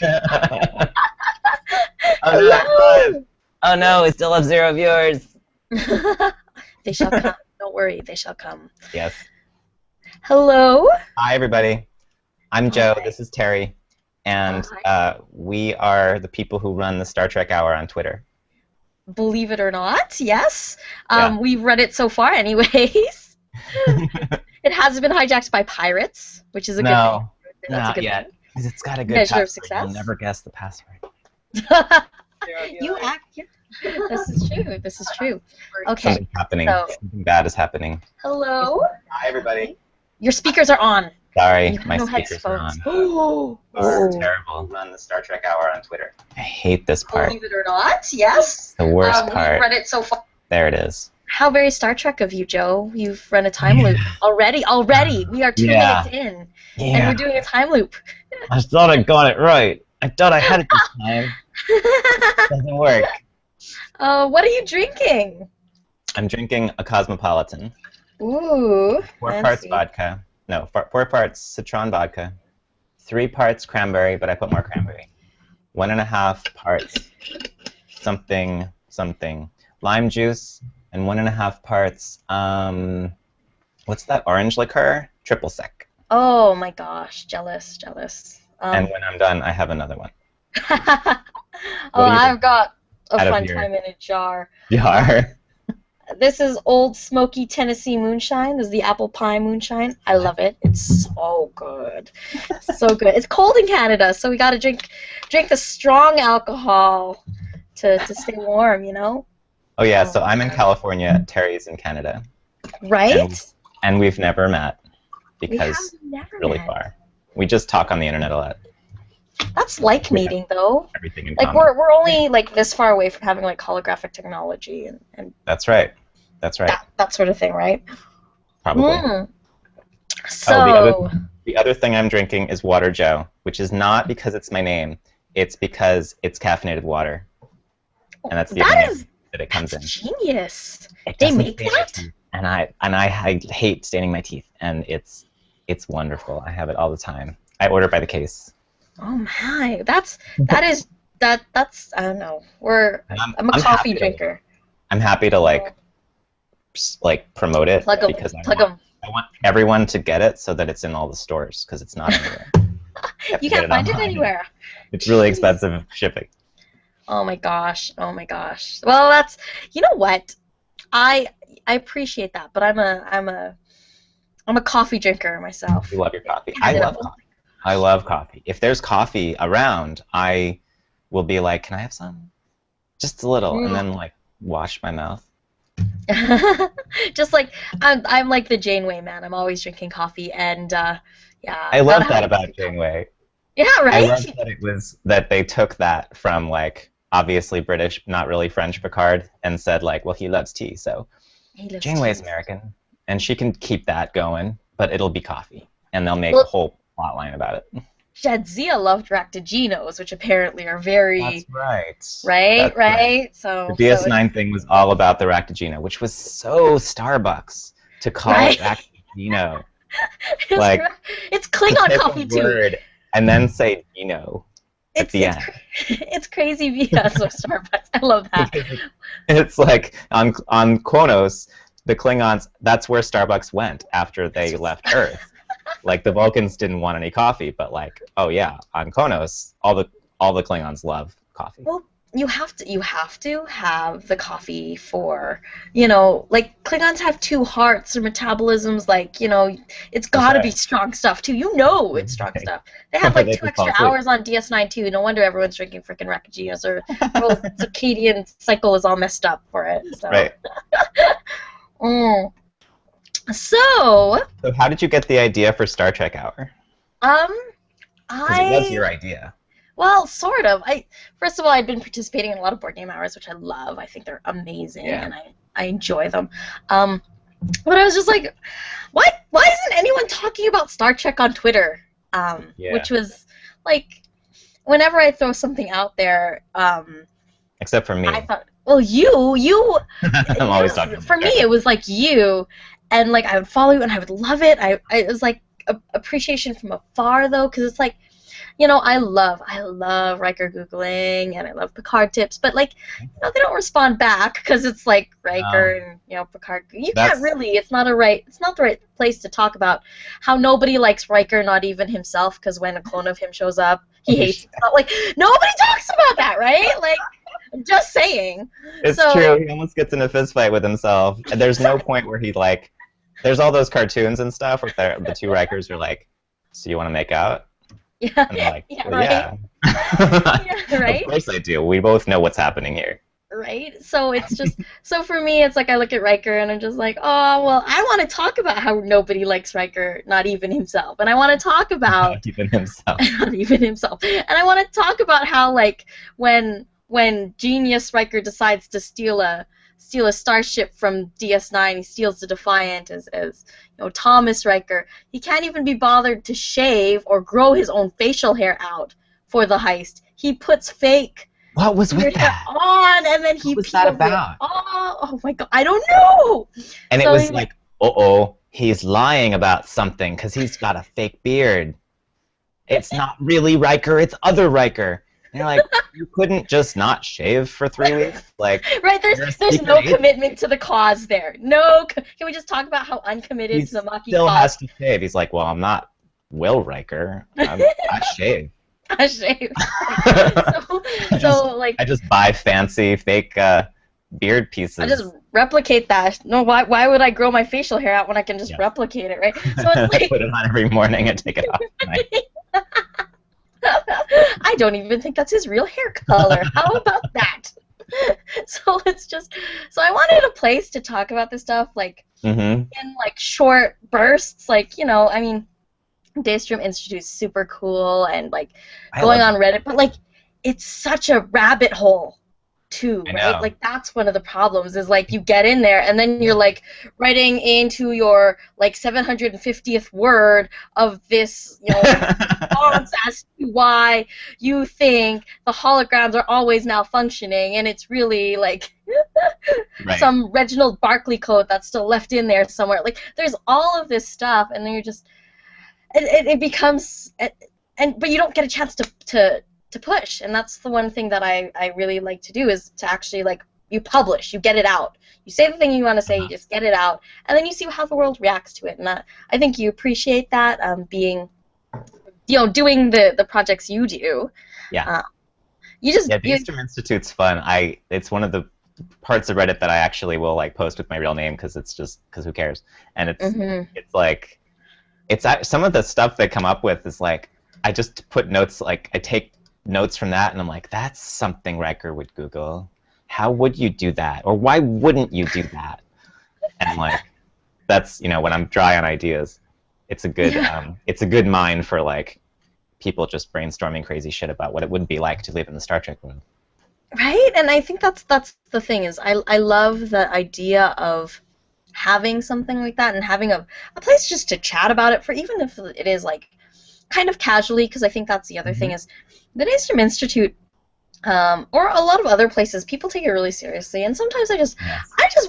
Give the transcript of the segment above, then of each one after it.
Oh Hello! no, oh no, we still have 0 viewers. They shall come. Don't worry, they shall come. Yes. Hello? Hi, everybody. I'm Joe. Hi. This is Terry. And Hi. we are the people who run the Star Trek Hour on Twitter. Believe it or not, yes. Yeah. We've read it so far anyways. It has been hijacked by pirates, which is a good thing. No, That's a not good yet. Because it's got a good Measure of password. You'll success. never guess the password. thing. You act. Yeah. This is true. This is true. Okay. Something's happening. So, Something bad is happening. hello? Hi, everybody. Your speakers are on. Sorry, You have my no speakers are headphones. on. Oh. It's terrible. Run the Star Trek Hour on Twitter. I hate this part. Believe it or not, yes. The worst We've part. read it so far. There it is. How very Star Trek of you, Joe. You've run a time loop already. Already. We are 2 Yeah. minutes in, and Yeah. we're doing a time loop. I thought I got it right. I thought I had it this time. Doesn't work. What are you drinking? I'm drinking a Cosmopolitan. Ooh, 4 fancy. parts vodka. No, 4 parts citron vodka. 3 parts cranberry, but I put more cranberry. 1.5 parts something lime juice, and 1.5 parts what's that orange liqueur? Triple sec. Oh my gosh, jealous. And when I'm done, I have another one. Oh, What do you I've got a out of fun your- time in a jar. Jar. This is Old Smoky Tennessee Moonshine. This is the apple pie moonshine. I love it. It's so good. So good. It's cold in Canada, so we gotta drink the strong alcohol to stay warm, you know? Oh yeah, so I'm in California, Terry's in Canada. Right? And we've never met We because have never it's really met. far. We just talk on the internet a lot. That's like We have meeting though. Everything in Like common. we're only like this far away from having like holographic technology and That's right. That's right. that sort of thing, right? Probably. So The other thing I'm drinking is Water Joe, which is not because it's my name. It's because it's caffeinated water. And that's the that only is name that it comes in. genius. It They doesn't make stain my that? teeth. And I hate staining my teeth, and it's wonderful. I have it all the time. I order by the case. Oh my, that's I don't know. And I'm a I'm coffee happy to- drinker. I'm happy to like promote it Plug 'em, because plug 'em. I want everyone to get it so that it's in all the stores because it's not anywhere. You can't find it online. anywhere. It's really Jeez. expensive shipping. Oh my gosh. Oh my gosh. Well, that's you know what? I appreciate that, but I'm a coffee drinker myself. You love your coffee. I I know. love coffee. I love coffee. If there's coffee around, I will be like, "Can I have some?" Just a little, and then like wash my mouth. Just like I'm like the Janeway man. I'm always drinking coffee, and yeah. I love gotta that have- about Janeway. Yeah, I right. love that it was that they took that from like obviously British, not really French Picard, and said like, well, he loves tea, so He loves Janeway's tea. American, and she can keep that going, but it'll be coffee, and they'll make Well- a whole plot line about it. Jadzia loved Ractaginos, which apparently are very That's right. right. That's right. So The DS9 thing was all about the Ractagino, which was so Starbucks to call Right. it Ractagino. it's, like, it's Klingon Pick a coffee too. word and then say Gino at the end. It's crazy because of Starbucks. I love that. It's like on Kronos, the Klingons, that's where Starbucks went after they left Earth. Like the Vulcans didn't want any coffee, but like, oh yeah, on Kronos, all the Klingons love coffee. Well, you have to have the coffee for, you know, like Klingons have 2 hearts, their metabolism's like, you know, it's got to be strong stuff too. You know it's strong stuff. They have like They 2 just fall extra asleep. hours on DS9 too. No wonder everyone's drinking freaking Rackaginos or the whole circadian cycle is all messed up for it. So. Right. So, So how did you get the idea for Star Trek Hour? Because it was your idea. Well, sort of. First of all, I'd been participating in a lot of board game hours, which I love. I think they're amazing, Yeah. and I enjoy them. But I was just like, why isn't anyone talking about Star Trek on Twitter? Yeah. Which was like, whenever I throw something out there, Except for me. I thought, well, you. I'm always talking For about me, Trek. it was like you, and like I would follow you, and I would love it. It was like appreciation from afar, though, because it's like I love Riker Googling, and I love Picard tips, but like, they don't respond back because it's like Riker No, and Picard. You can't that's really. It's not the right place to talk about how nobody likes Riker, not even himself, because when a clone of him shows up, he hates himself. Like, nobody talks about that, right? Like, I'm just saying. it's So true. He almost gets in a fist fight with himself, and there's no point where he like. There's all those cartoons and stuff where the two Rikers are like, "So you want to make out?" yeah, And they're like, yeah, well, right. yeah. Yeah, right. Of course I do. We both know what's happening here. Right? So it's just so for me it's like I look at Riker and I'm just like, oh well, I want to talk about how nobody likes Riker, not even himself. And I want to talk about Not even himself. not even himself. And I want to talk about how like when genius Riker decides to steal a starship from DS9, he steals the Defiant as Thomas Riker. He can't even be bothered to shave or grow his own facial hair out for the heist. He puts fake What was with that? on, and then he What was that peels it about? off. Oh my god, I don't know. And it So was he- like, uh-oh, he's lying about something because he's got a fake beard. It's not really Riker, it's other Riker. And you're like, you couldn't just not shave for 3 weeks? Like, right, you're a there's secret no agent. commitment to the cause there. No, can we just talk about how uncommitted He to the Maquis still cause? has to shave. He's like, well, I'm not Will Riker. I shave. I shave. I just buy fancy fake beard pieces. I just replicate that. No, why would I grow my facial hair out when I can just Yeah. replicate it, right? So it's like Put it on every morning and take it off at night. I don't even think that's his real hair color. How about that? So I wanted a place to talk about this stuff like Mm-hmm. in like short bursts, like I mean, Daystrom Institute's super cool and like going on Reddit, but like it's such a rabbit hole too, I right? know. Like that's one of the problems is like you get in there and then you're like writing into your like 750th word of this, response as to why you think the holograms are always malfunctioning, and it's really like Right. some Reginald Barkley code that's still left in there somewhere. Like there's all of this stuff, and then you're just it becomes but you don't get a chance to push, and that's the one thing that I really like to do is to actually like you publish, you get it out, you say the thing you want to say, you just get it out, and then you see how the world reacts to it, and I think you appreciate that being doing the projects you do. Yeah. The Daystrom Institute's fun. It's one of the parts of Reddit that I actually will like post with my real name because who cares? And it's like some of the stuff they come up with is like I just put notes, like I take notes from that and I'm like, that's something Riker would Google. How would you do that? Or why wouldn't you do that? And like that's when I'm dry on ideas, it's a good mine for like people just brainstorming crazy shit about what it would be like to live in the Star Trek world. Right, and I think that's the thing is I love the idea of having something like that and having a place just to chat about it, for even if it is like kind of casually, because I think that's the other thing is the Daystrom Institute or a lot of other places, people take it really seriously, and sometimes I just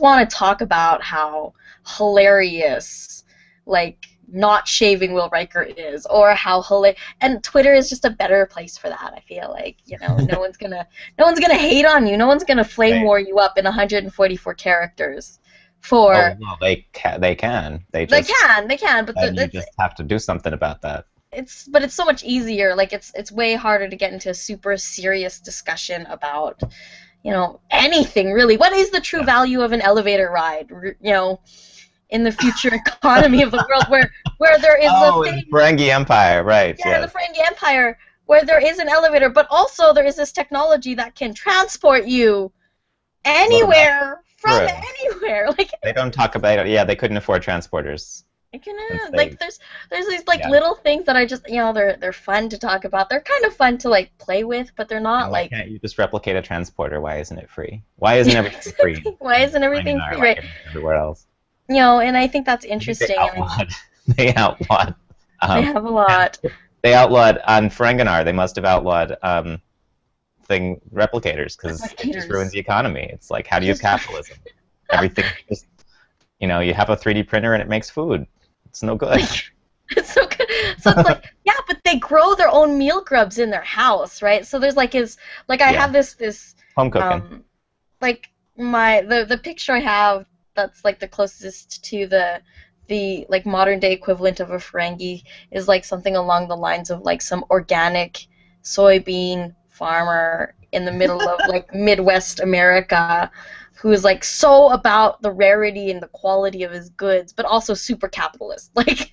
want to talk about how hilarious like not shaving Will Riker is, or how hilarious, and Twitter is just a better place for that. I feel like no one's gonna hate on you, no one's gonna flame war you up in 144 characters for. Oh, well, they can. They can, but you just have to do something about that. It's so much easier. Like it's way harder to get into a super serious discussion about anything really. What is the true value of an elevator ride? In the future economy of the world where there is a thing. The Ferengi Empire, right? Yeah, the Ferengi Empire, where there is an elevator, but also there is this technology that can transport you anywhere from anywhere. Like they don't talk about it. Yeah, they couldn't afford transporters. Like there's these like little things that I just they're fun to talk about. They're kind of fun to like play with, but they're not why can't you just replicate a transporter? Why isn't it free? Why isn't everything free? Why isn't everything free? Right. Everywhere else. And I think that's interesting. They outlawed. They have a lot. They outlawed on Ferenginar. They must have outlawed replicators because it just ruins the economy. It's like, how do you use capitalism? Everything just you have a 3D printer and it makes food. It's no good. It's so good. So it's like, yeah, but they grow their own meal grubs in their house, right? So there's I Yeah. have this Home cooking. like the picture I have that's like the closest to the like modern day equivalent of a Ferengi is like something along the lines of like some organic soybean farmer in the middle of like Midwest America who is like so about the rarity and the quality of his goods, but also super capitalist. Like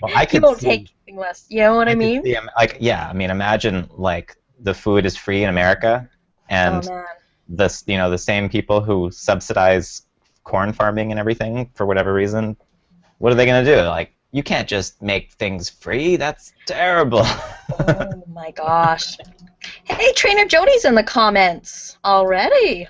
Well, I he could won't see. take anything less. You know what I I could mean? see. Like, yeah. I mean, imagine like the food is free in America, Oh and man. the same people who subsidize corn farming and everything for whatever reason, what are they gonna do? Like, you can't just make things free. That's terrible. Oh my gosh. Hey, Trainer Jody's in the comments already.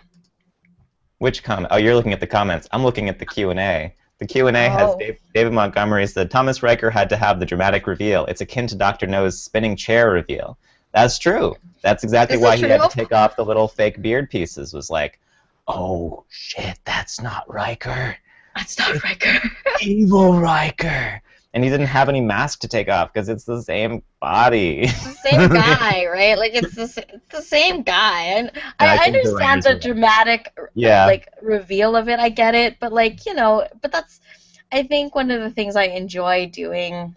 Which comment? Oh, you're looking at the comments. I'm looking at the Q&A. The Q&A has Oh. David Montgomery said, Thomas Riker had to have the dramatic reveal. It's akin to Dr. No's spinning chair reveal. That's true. That's exactly Is it why he true? had to take off the little fake beard pieces, was like, oh, shit, that's not Riker. That's not Riker. Evil Riker. And he didn't have any mask to take off because it's the same body. It's the same guy, right? Like it's the same guy. And No, I I think the understand writers the are right. dramatic Yeah. like reveal of it. I get it, but like but that's I think one of the things I enjoy doing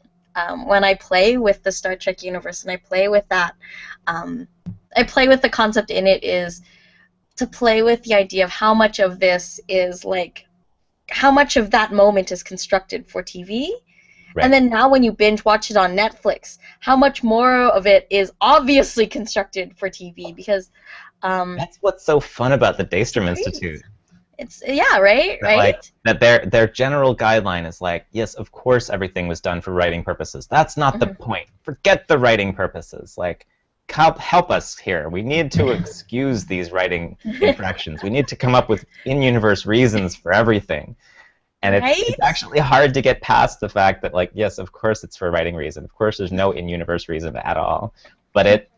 when I play with the Star Trek universe and I play with that, um, I play with the concept in it is to play with the idea of how much of this is like how much of that moment is constructed for TV. Right. And then now when you binge watch it on Netflix, how much more of it is obviously constructed for TV because That's what's so fun about the Daystrom crazy. Institute. It's yeah, right? That, Right? like, that their general guideline is like, yes, of course everything was done for writing purposes. That's not the point. Forget the writing purposes. Like, help us here. We need to excuse these writing infractions. We need to come up with in-universe reasons for everything. And it's actually hard to get past the fact that, like, yes, of course it's for a writing reason. Of course there's no in-universe reason at all. But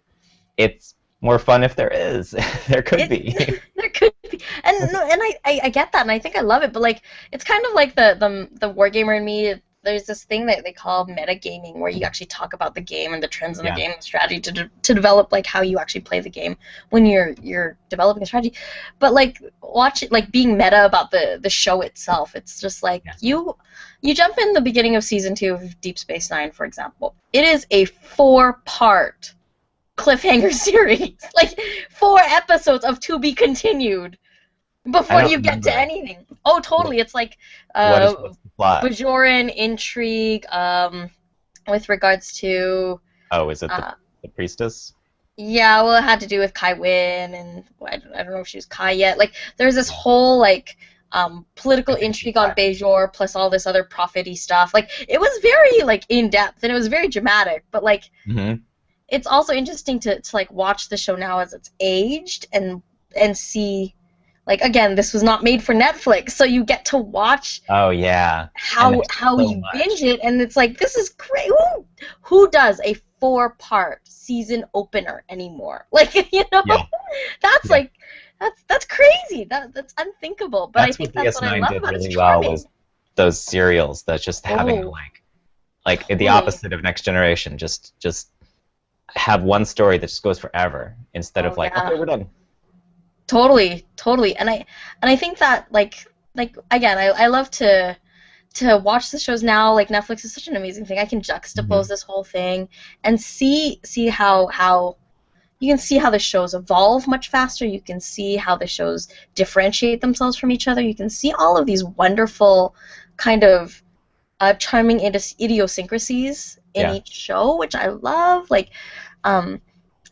it's more fun if there is. There could be. There could be. And no, and I get that and I think I love it, but like it's kind of like the wargamer in me. There's this thing that they call metagaming where you actually talk about the game and the trends in the game and strategy to develop like how you actually play the game when you're developing a strategy. But like watch it like being meta about the show itself. It's just like you jump in the beginning of season 2 of Deep Space Nine, for example. It is a 4-part cliffhanger series. Like 4 episodes of to be continued before you get to anything. Oh, totally. It's like what's the plot? Bajoran intrigue with regards to... Oh, is it the priestess? Yeah, well, it had to do with Kai Wynn, and I don't know if she was Kai yet. Like, there's this whole, like, political intrigue on Bajor, plus all this other prophet-y stuff. Like, it was very, like, in-depth, and it was very dramatic, but, like, it's also interesting to like, watch the show now as it's aged and see... Like, again, this was not made for Netflix, so you get to watch how you binge it, and it's like, this is great. Who does a 4-part season opener anymore? Like, that's like, that's crazy. That's unthinkable. But I think that's what I love about it. It's charming. Well was those serials that's just having like the opposite of Next Generation, just have one story that just goes forever instead of like, okay, we're done. Totally, and I think that like again, I love to watch the shows now. Like Netflix is such an amazing thing. I can juxtapose this whole thing and see how you can see how the shows evolve much faster. You can see how the shows differentiate themselves from each other. You can see all of these wonderful kind of charming idiosyncrasies in each show, which I love. Like, and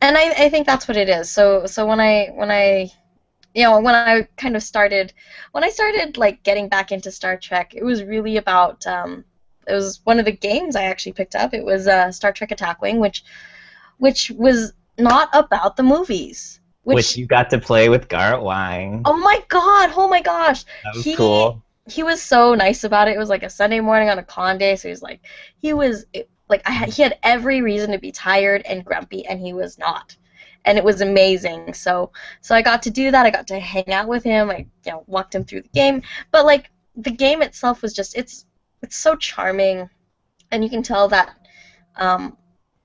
I think that's what it is. So when I kind of started, like getting back into Star Trek, it was really about, it was one of the games I actually picked up. It was Star Trek Attack Wing, which was not about the movies. Which you got to play with Garrett Wang. Oh my gosh. That was cool. He was so nice about it. It was like a Sunday morning on a con day, so he had every reason to be tired and grumpy, and he was not. And it was amazing. So I got to do that. I got to hang out with him. I walked him through the game. But like the game itself was just it's so charming, and you can tell that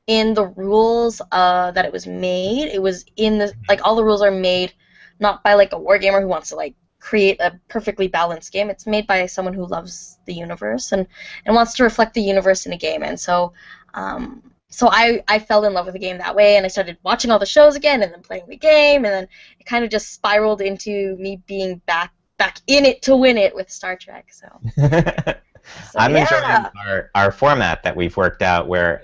in the rules that it was made. It was in the like all the rules are made not by like a wargamer who wants to like create a perfectly balanced game. It's made by someone who loves the universe and wants to reflect the universe in a game. And so so I fell in love with the game that way, and I started watching all the shows again and then playing the game, and then it kind of just spiraled into me being back in it to win it with Star Trek. So I'm yeah. enjoying our format that we've worked out where,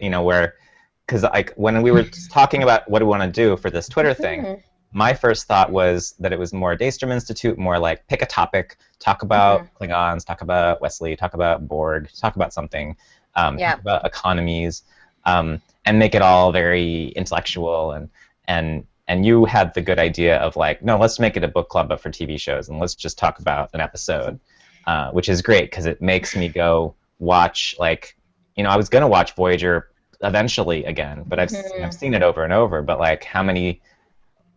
because like when we were talking about what do we want to do for this Twitter thing, my first thought was that it was more Daystrom Institute, more like pick a topic, talk about Klingons, talk about Wesley, talk about Borg, talk about something, talk about economies, and make it all very intellectual. And you had the good idea of like, no, let's make it a book club but for TV shows, and let's just talk about an episode, which is great because it makes me go watch, like, I was going to watch Voyager eventually again, but I've seen it over and over, but like how many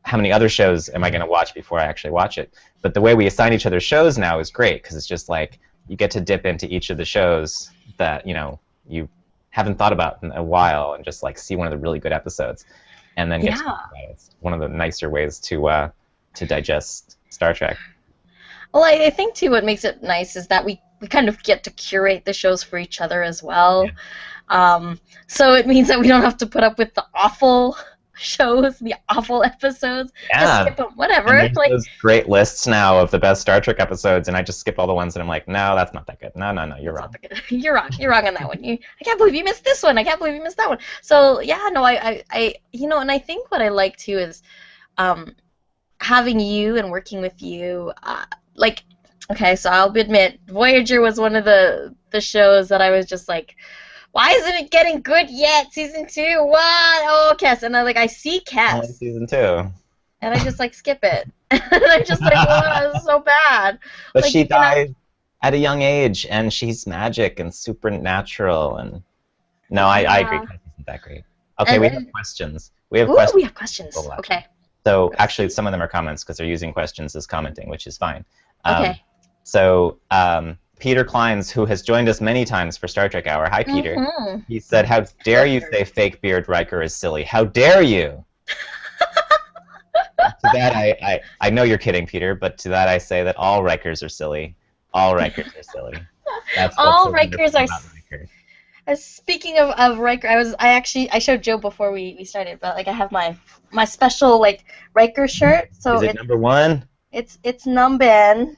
other shows am I going to watch before I actually watch it? But the way we assign each other shows now is great because it's just like you get to dip into each of the shows that you haven't thought about in a while and just like see one of the really good episodes and then get to talk about it. It's one of the nicer ways to digest Star Trek. Well, I think too what makes it nice is that we kind of get to curate the shows for each other as well. Yeah. So it means that we don't have to put up with the awful shows, the awful episodes. Yeah. Just skip them, whatever. And there's those great lists now of the best Star Trek episodes, and I just skip all the ones that I'm like, no, that's not that good. No, you're wrong. You're wrong. You're wrong on that one. I can't believe you missed this one. I can't believe you missed that one. So yeah, no, I and I think what I like too is having you and working with you. Like, okay, so I'll admit, Voyager was one of the shows that I was just like, why isn't it getting good yet? Season 2, what? Oh, Kes. And I see Kes. Only season 2. And I just skip it. And I'm just like, oh, this is so bad. But she died at a young age, and she's magic and supernatural. And no, I agree. Kes isn't that great. Okay, we have questions. We have questions. Okay. So actually, some of them are comments because they're using questions as commenting, which is fine. Okay. So Peter Kleins, who has joined us many times for Star Trek Hour. Hi, Peter. He said, how dare you say fake beard Riker is silly? How dare you? To that, I know you're kidding, Peter, but to that I say that all Rikers are silly. All Rikers are silly. All Rikers are silly. Speaking of Riker, I showed Joe before we started, but I have my special Riker shirt. So is it number 1? It's Numben.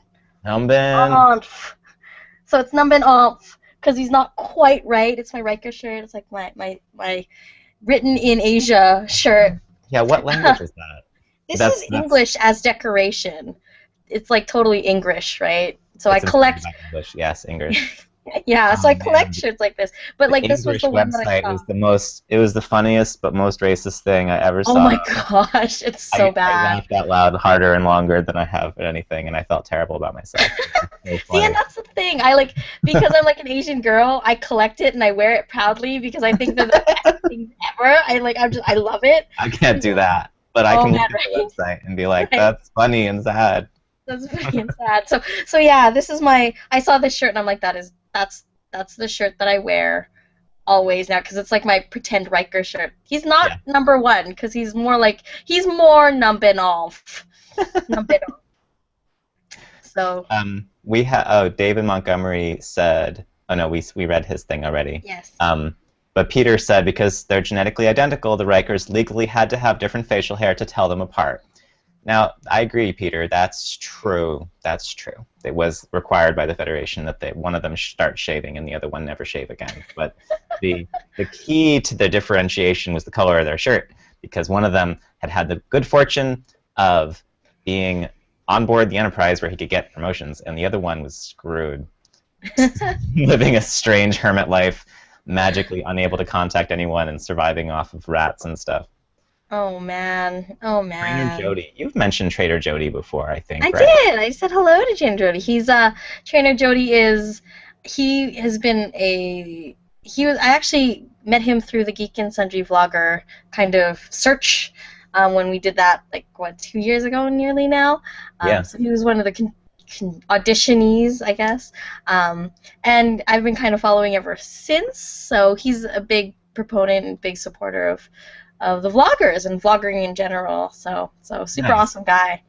So it's Numben off because he's not quite right. It's my Riker shirt. It's like my written in Asia shirt. Yeah, what language is that? This is English as decoration. It's totally English, right? So I collect. English, yes, English. Yeah, so I collect shirts like this, but this was the one that I saw. It was the funniest but most racist thing I ever saw. Oh my gosh, it's so bad. I laughed out loud harder and longer than I have at anything, and I felt terrible about myself. So see, and that's the thing. Because I'm an Asian girl, I collect it and I wear it proudly because I think they're the best things ever. I love it. I can't do that, but I can look at the website and be like, that's funny and sad. That's funny and sad. So yeah, this is I saw this shirt and I'm like, that's the shirt that I wear always now because it's my pretend Riker shirt. He's not number 1 because he's more Numben off. Numben off. So we have David Montgomery said, oh no, we read his thing already. Yes. But Peter said because they're genetically identical, the Rikers legally had to have different facial hair to tell them apart. Now, I agree, Peter. That's true. That's true. It was required by the Federation that one of them start shaving and the other one never shave again. But the key to the differentiation was the color of their shirt, because one of them had the good fortune of being on board the Enterprise where he could get promotions, and the other one was screwed, living a strange hermit life, magically unable to contact anyone and surviving off of rats and stuff. Oh man! Oh man! Trainer Jody, you've mentioned Trainer Jody before, I think. I right? did. I said hello to Trainer Jody. Trainer Jody has been I actually met him through the Geek and Sundry vlogger kind of search when we did that 2 years ago nearly now. Yeah. So he was one of the auditionees, I guess. And I've been kind of following ever since. So he's a big proponent and big supporter of the vloggers and vlogging in general. So super Nice. awesome guy.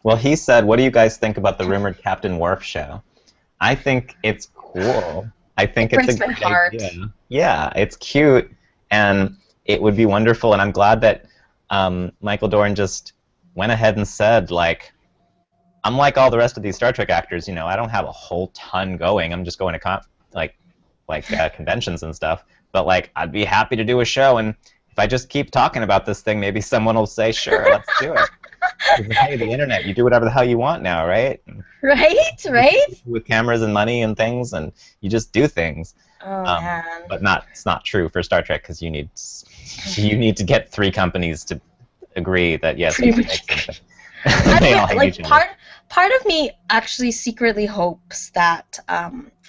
Well, he said, what do you guys think about the rumored Captain Worf show? I think it's cool. I think it's a great idea. Yeah, it's cute, and it would be wonderful, and I'm glad that Michael Dorn just went ahead and said, like, I'm like all the rest of these Star Trek actors, you know, I don't have a whole ton going. I'm just going to conventions and stuff. But like, I'd be happy to do a show, and if I just keep talking about this thing, maybe someone will say, sure, let's do it. Hey, the internet, you do whatever the hell you want now, right? Right. With cameras and money and things, and you just do things. Oh man. But it's not true for Star Trek, because you need to get 3 companies to agree that yes, you can make something. Part of me actually secretly hopes that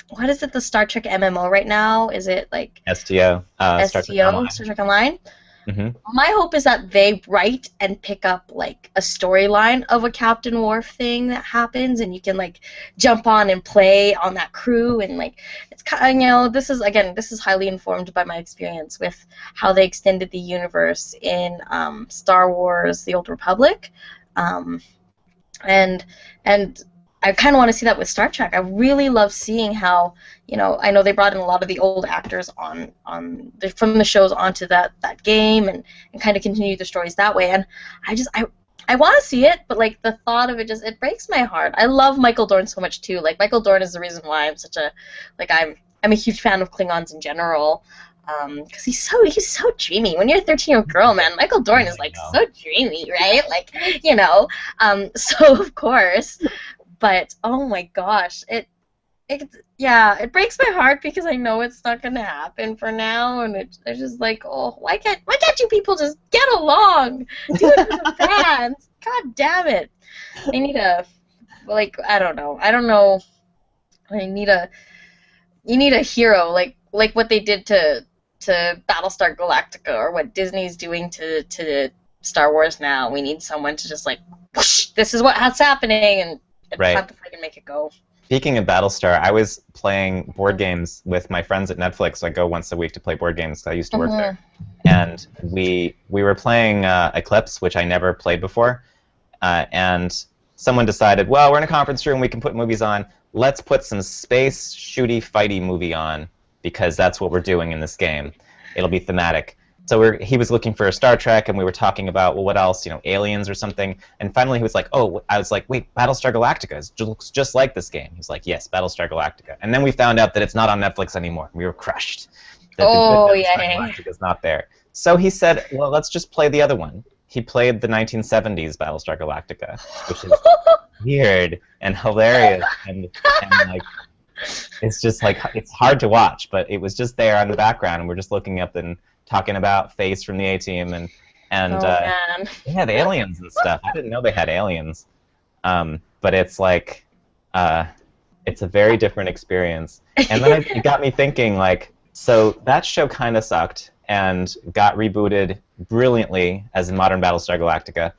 what is it, the Star Trek MMO right now? Is it like STO? Star Trek Online? Mm-hmm. My hope is that they write and pick up like a storyline of a Captain Worf thing that happens, and you can like jump on and play on that crew, and like it's kind of, this is highly informed by my experience with how they extended the universe in Star Wars: The Old Republic. And I kind of want to see that with Star Trek. I really love seeing how, you know, I know they brought in a lot of the old actors from the shows onto that game, and kind of continue the stories that way. And I want to see it, but like the thought of it it breaks my heart. I love Michael Dorn so much too. Like Michael Dorn is the reason why I'm a huge fan of Klingons in general. Because he's so dreamy. When you're a 13-year-old girl, man, Michael Dorn is like so dreamy, right? Like, you know. So of course, but oh my gosh, it breaks my heart because I know it's not gonna happen for now, and it's just like, oh, why can't you people just get along? Do it for the fans. God damn it. They need I don't know. You need a hero like what they did to Battlestar Galactica, or what Disney's doing to Star Wars now. We need someone to just like, whoosh, this is what's happening, and it's time to freaking make it go. Speaking of Battlestar, I was playing board games with my friends at Netflix. I go once a week to play board games because I used to work there. And we were playing Eclipse, which I never played before. And someone decided, well, we're in a conference room, we can put movies on. Let's put some space shooty fighty movie on, because that's what we're doing in this game. It'll be thematic. So he was looking for a Star Trek, and we were talking about, well, what else? You know, Aliens or something. And finally he was like, oh, I was like, wait, Battlestar Galactica looks just like this game. He's like, yes, Battlestar Galactica. And then we found out that it's not on Netflix anymore. We were crushed. That Battlestar Galactica's not there. So he said, well, let's just play the other one. He played the 1970s Battlestar Galactica, which is weird and hilarious and like, it's just like, it's hard to watch, but it was just there on the background, and we're just looking up and talking about Face from the A-Team and yeah, the aliens and stuff. I didn't know they had aliens, but it's like it's a very different experience. And then it got me thinking, like, so that show kind of sucked and got rebooted brilliantly as in modern Battlestar Galactica,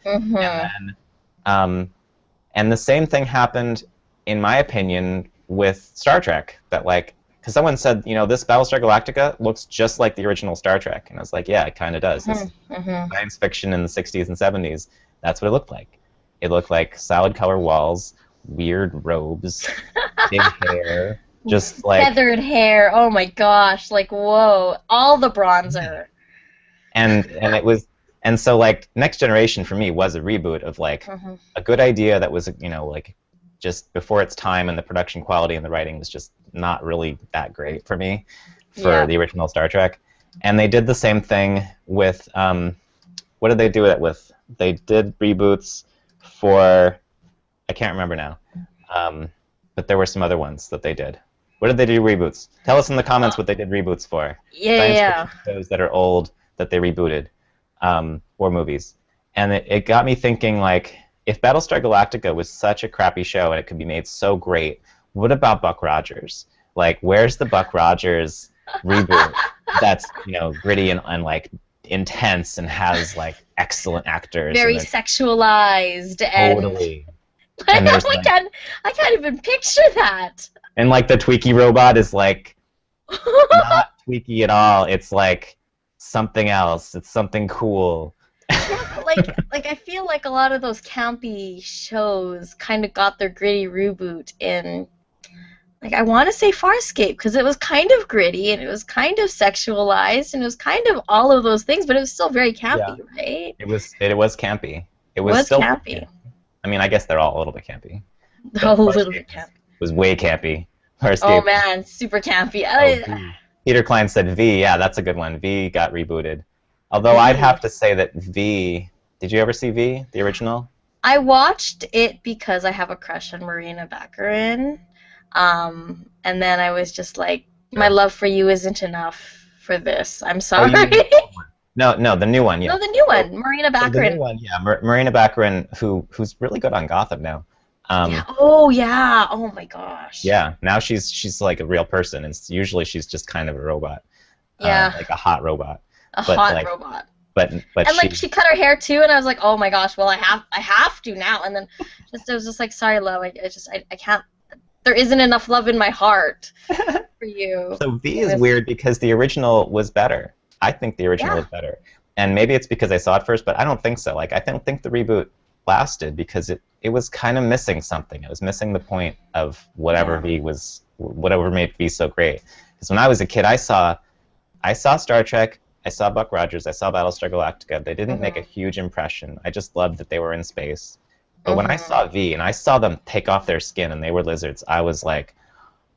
and the same thing happened, in my opinion, with Star Trek. That like, because someone said, you know, this Battlestar Galactica looks just like the original Star Trek, and I was like, yeah, it kind of does. This science fiction in the 60s and 70s, that's what it looked like. It looked like solid color walls, weird robes, big hair, just like feathered hair. Oh my gosh, like whoa, all the bronzer. And it was, and so like Next Generation for me was a reboot of like a good idea that was, you know, like just before its time, and the production quality and the writing was just not really that great for me for the original Star Trek. And they did the same thing with what did they do it with? They did reboots for, I can't remember now, but there were some other ones that they did. What did they do reboots? Tell us in the comments what they did reboots for. Science fiction shows that are old that they rebooted, or movies. And it got me thinking, like, if Battlestar Galactica was such a crappy show and it could be made so great, what about Buck Rogers? Like, where's the Buck Rogers reboot that's, you know, gritty and like intense and has like excellent actors? Very sexualized and totally. And I can't even picture that. And like the Tweaky robot is like not tweaky at all. It's like something else. It's something cool. Yeah, but like I feel like a lot of those campy shows kind of got their gritty reboot in, like, I want to say Farscape, because it was kind of gritty and it was kind of sexualized and it was kind of all of those things, but it was still very Yeah. campy, right? It was campy. It was Was still campy. I mean, I guess they're all a little bit campy. A But little Farscape bit campy. was way campy. Oh Farscape. man, super campy. V. Peter Klein said V. Yeah, that's a good one. V got rebooted. Although I'd have to say that V. Did you ever see V, the original? I watched it because I have a crush on Marina Baccarin, and then I was just like, my love for you isn't enough for this. I'm sorry. No, the new one. Yeah. No, the new one, Marina The Baccarin. new one, yeah. Marina Baccarin, who's really good on Gotham now. Yeah. Oh yeah. Oh my gosh. Yeah. Now she's like a real person, and usually she's just kind of a robot. Yeah. Like a hot robot. A But, hot like, robot. But And like she cut her hair too, and I was like, oh my gosh, well I have to now. And then I was just like, sorry, love, I can't. There isn't enough love in my heart for you. So V is weird because the original was better. I think the original was better, and maybe it's because I saw it first, but I don't think so. Like I don't think the reboot lasted because it was kind of missing something. It was missing the point of whatever whatever made V so great. Because when I was a kid, I saw Star Trek. I saw Buck Rogers, I saw Battlestar Galactica. They didn't make a huge impression. I just loved that they were in space. But when I saw V and I saw them take off their skin and they were lizards, I was like,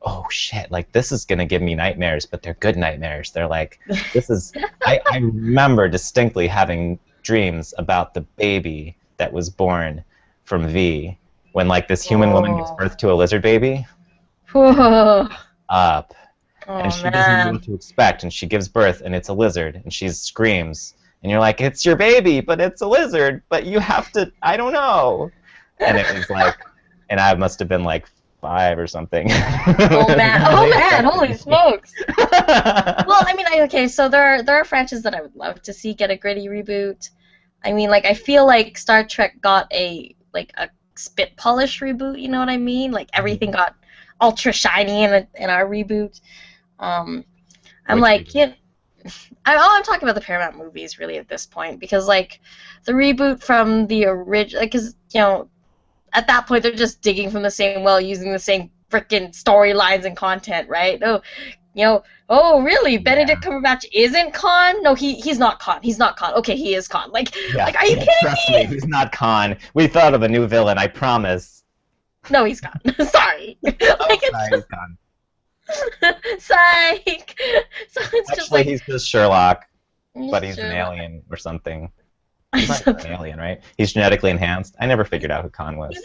oh shit, like this is going to give me nightmares, but they're good nightmares. They're like, this is... I remember distinctly having dreams about the baby that was born from V when like this human woman gives birth to a lizard baby. Whoa. Up. Oh, And she man. doesn't know what to expect, and she gives birth, and it's a lizard, and she screams, and you're like, it's your baby, but it's a lizard, but you have to, I don't know. And it was like, and I must have been like 5 or something. Oh man, holy smokes. Well, I mean, okay, so there are franchises that I would love to see get a gritty reboot. I mean, like, I feel like Star Trek got a spit polish reboot, you know what I mean? Like, everything got ultra shiny in our reboot. I'm like, I'm talking about the Paramount movies really at this point, because like the reboot from the original, because at that point they're just digging from the same well, using the same frickin' storylines and content, right? Oh really? Benedict Cumberbatch isn't Khan? No, he's not Khan. He's not Khan. Okay, he is Khan. Like, are you kidding Trust me? He's not Khan. We thought of a new villain, I promise. No, he's Khan. Sorry. He's Khan. Psych. So it's Actually, just like he's just Sherlock, but he's an alien or something. He's not an Something. alien, right? He's genetically enhanced. I never figured out who Khan was.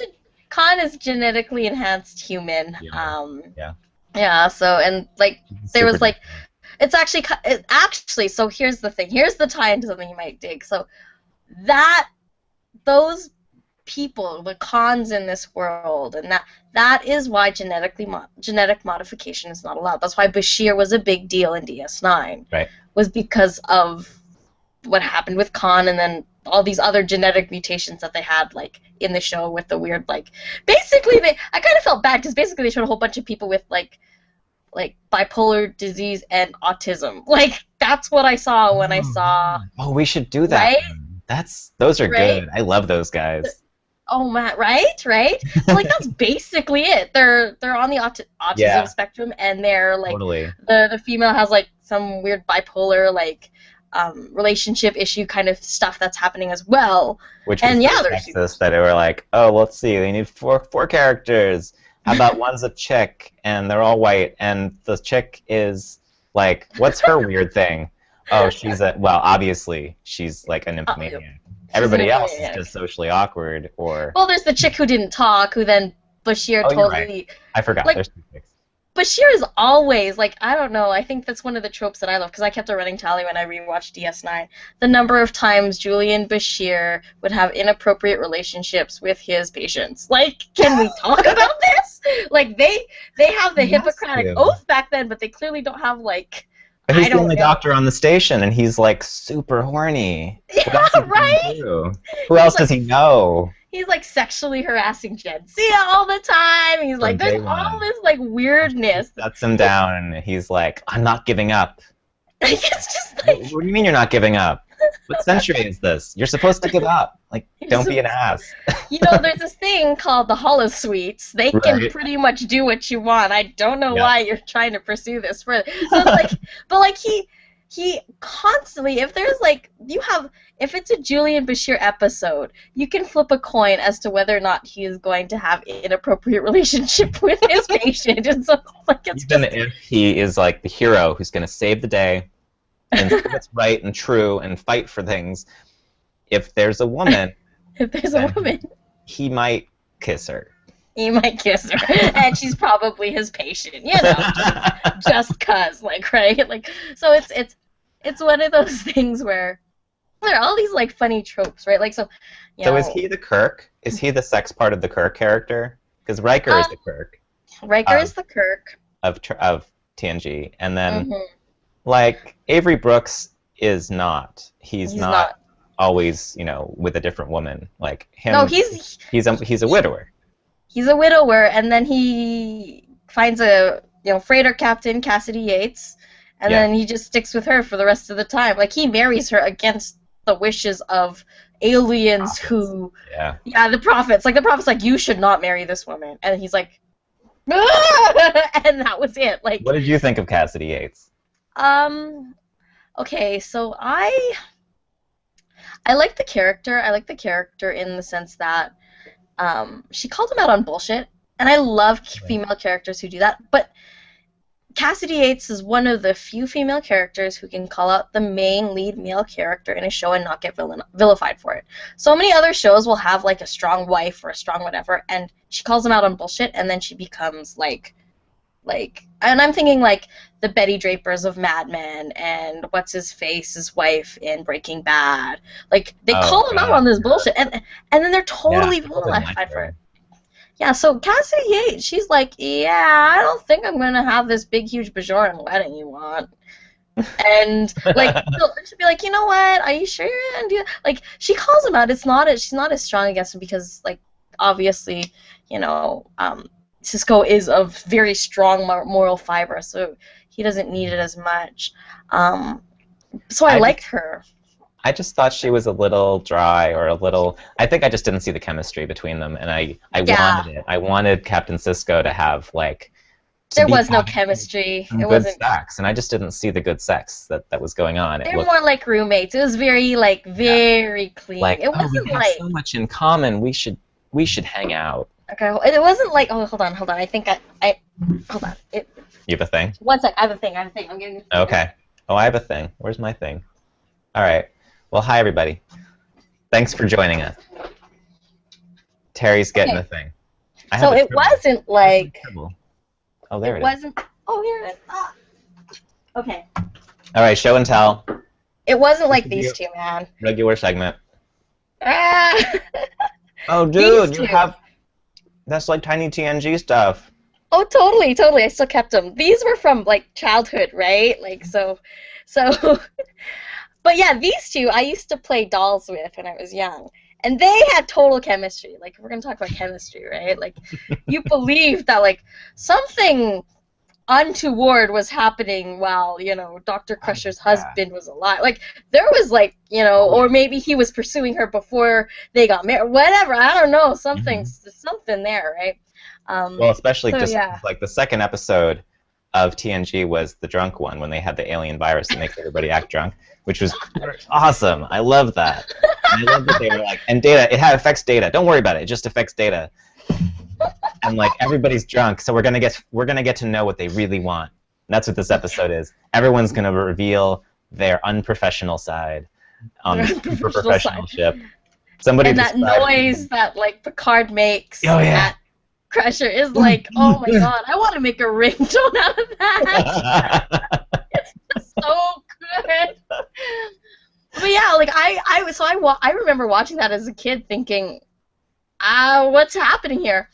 Khan is genetically enhanced human. Yeah. So, and like there was like, it's actually. So here's the thing. Here's the tie into something you might dig. So those people, the Khans in this world, and that is why genetic modification is not allowed. That's why Bashir was a big deal in DS9. Right. Was because of what happened with Khan, and then all these other genetic mutations that they had, like in the show with the weird, like, basically I kind of felt bad because basically they showed a whole bunch of people with like bipolar disease and autism. Like, that's what I saw when I saw. Oh, we should do that. Right? Those are Right? good. I love those guys. Oh man, right? Well, like, that's basically it. They're on the autism spectrum, and they're like, Totally. the female has like some weird bipolar like relationship issue kind of stuff that's happening as well. Which was sexist that they were like, oh, let's see, they need four characters. How about one's a chick and they're all white, and the chick is like, what's her weird thing? Oh, obviously she's like an nymphomaniac. Everybody else is just socially awkward, or... Well, there's the chick who didn't talk, who then Bashir totally... Right. I forgot, like, there's 2 chicks. Bashir is always, like, I don't know, I think that's one of the tropes that I love, because I kept a running tally when I rewatched DS9. The number of times Julian Bashir would have inappropriate relationships with his patients. Like, can we talk about this? Like, they have the Hippocratic Oath back then, but they clearly don't have, like... But he's the only doctor on the station, and he's, like, super horny. Yeah, right? Who else does he know? He's, like, sexually harassing Jadzia all the time. He's like, there's all this, like, weirdness. He sets him down, and he's like, I'm not giving up. It's just What like do you mean you're not giving up? What century is this? You're supposed to give up. Like, don't be an ass. there's this thing called the holosuites. They can Right? pretty much do what you want. I don't know Yeah. why you're trying to pursue this further. So it's like, but like he constantly, if there's like if it's a Julian Bashir episode, you can flip a coin as to whether or not he is going to have an inappropriate relationship with his patient, and so like it's Even just if he is like the hero who's going to save the day and do what's right and true and fight for things, if there's a woman, if there's a then woman, he might kiss her. he might kiss her, and she's probably his patient, just cause, like, right, like, so it's one of those things where there are all these like funny tropes, right? Like, so Is he the Kirk? Is he the sex part of the Kirk character? Because Riker is the Kirk Riker is the Kirk of TNG, and then Mhm. like Avery Brooks is not. He's He's not not. always, with a different woman. Like him. No, he's a widower. he's a widower, and then he finds a freighter captain, Cassidy Yates, and Yeah. then he just sticks with her for the rest of the time. Like, he marries her against the wishes of aliens who, the prophets. Like, the prophet's like, you should not marry this woman, and he's like, and that was it. Like, What did you think of Cassidy Yates? okay, so I like the character. I like the character in the sense that she called him out on bullshit, and I love female characters who do that. But Cassidy Yates is one of the few female characters who can call out the main lead male character in a show and not get vilified for it. So many other shows will have like a strong wife or a strong whatever, and she calls him out on bullshit, and then she becomes like, and I'm thinking like the Betty Drapers of Mad Men and what's his face's wife in Breaking Bad. Like, they call him out on this bullshit, and then they're totally vilified for it. Yeah, so Cassidy Yates, she's like, yeah, I don't think I'm gonna have this big, huge Bajoran wedding you want. And like, she'll be like, you know what? Are you sure you're gonna do that? Like, she calls him out. She's not as strong against him because, like, obviously, Cisco is of very strong moral fiber, so he doesn't need it as much. So I liked her. I just thought she was a little dry or a little. I think I just didn't see the chemistry between them, and I wanted it. I wanted Captain Cisco to have like. There was no chemistry. It wasn't sex, and I just didn't see the good sex that was going on. They're more like roommates. It was very very clean. Like, it wasn't we have so much in common. We should hang out. Okay, it wasn't like. Oh, hold on. I think I hold on. You have a thing? One sec. I have a thing. I'm getting. Okay. Oh, I have a thing. Where's my thing? All right. Well, hi everybody. Thanks for joining us. Terry's getting a thing. So it wasn't like. Oh, there it is. It wasn't. Oh, here it is. Ah. Okay. All right, show and tell. It wasn't like these two, man. Regular segment. Ah. Oh, dude, you have. That's like tiny TNG stuff. Oh, totally. I still kept them. These were from like childhood, right? Like so. But yeah, these two I used to play dolls with when I was young, and they had total chemistry. Like, we're gonna talk about chemistry, right? Like, you believe that like something untoward was happening while Dr. Crusher's husband was alive. Like, there was like or maybe he was pursuing her before they got married. Whatever, I don't know. Something there, right? Well, especially so, just like the second episode of TNG was the drunk one when they had the alien virus that makes everybody act drunk, which was awesome. I love that. And I love that they were like, and Data, it affects Data. Don't worry about it. It just affects Data. And like everybody's drunk, so we're gonna get to know what they really want. And that's what this episode is. Everyone's gonna reveal their unprofessional side on the super professional ship. Somebody and that noise that like Picard makes. Oh yeah. That Crusher is like, oh my god, I want to make a ringtone out of that. It's just so good. But yeah, like I remember watching that as a kid, thinking, what's happening here?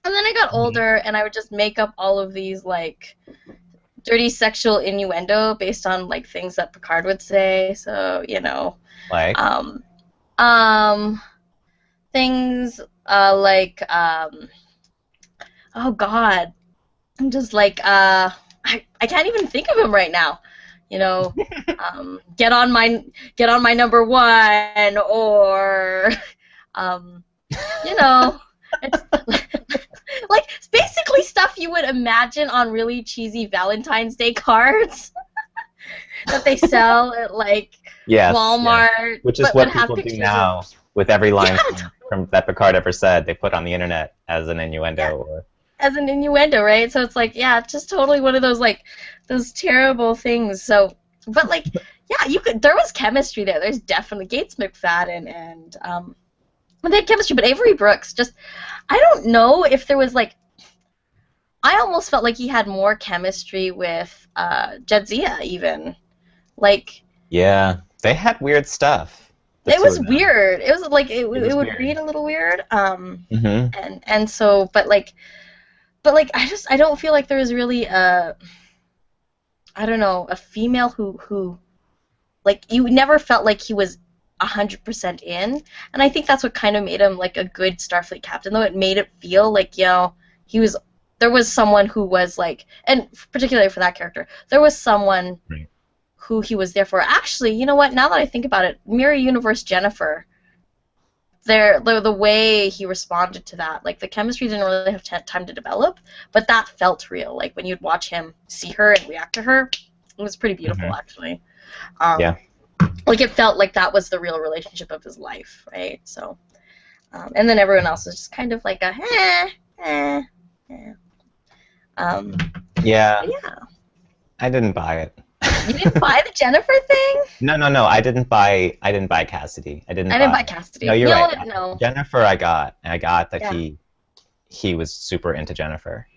And then I got older, and I would just make up all of these like dirty sexual innuendo based on like things that Picard would say. So like things like oh god, I'm just like I can't even think of him right now. you know, get on my number one, or um, you know, it's like basically stuff you would imagine on really cheesy Valentine's Day cards that they sell at like Yes, yes. Walmart, Which is but would what have people do pictures of now with every line yeah, from that Picard ever said. They put on the internet as an yeah, innuendo. Or as an innuendo, right? So it's like, yeah, it's just totally one of those like those terrible things. So, but like, yeah, you could. There was chemistry there. There's definitely Gates McFadden and they had chemistry, but Avery Brooks just, I don't know if there was like, I almost felt like he had more chemistry with Jadzia even. Like, yeah, they had weird stuff. The it two was of them. weird. It was like It it was would weird. read a little weird. Hmm. And so, but like I don't feel like there was really a, I don't know, a female who like you never felt like he was 100% in, and I think that's what kind of made him like a good Starfleet captain. Though it made it feel like, he was, there was someone who was like, and particularly for that character, there was someone Right. who he was there for. Actually, you know what? Now that I think about it, Mirror Universe Jennifer, the way he responded to that, like the chemistry didn't really have time to develop, but that felt real. Like when you'd watch him see her and react to her, it was pretty beautiful Hmm. actually. Yeah. Um, like it felt like that was the real relationship of his life, right? So, and then everyone else was just kind of like a eh, eh. Um, but Yeah. yeah, I didn't buy it. you didn't buy the Jennifer thing. No, no, no. I didn't buy. I didn't buy Cassidy. I didn't I didn't buy. buy No, Cassidy. you're You know right. what? No. Jennifer, I got. And I got that Yeah. he was super into Jennifer.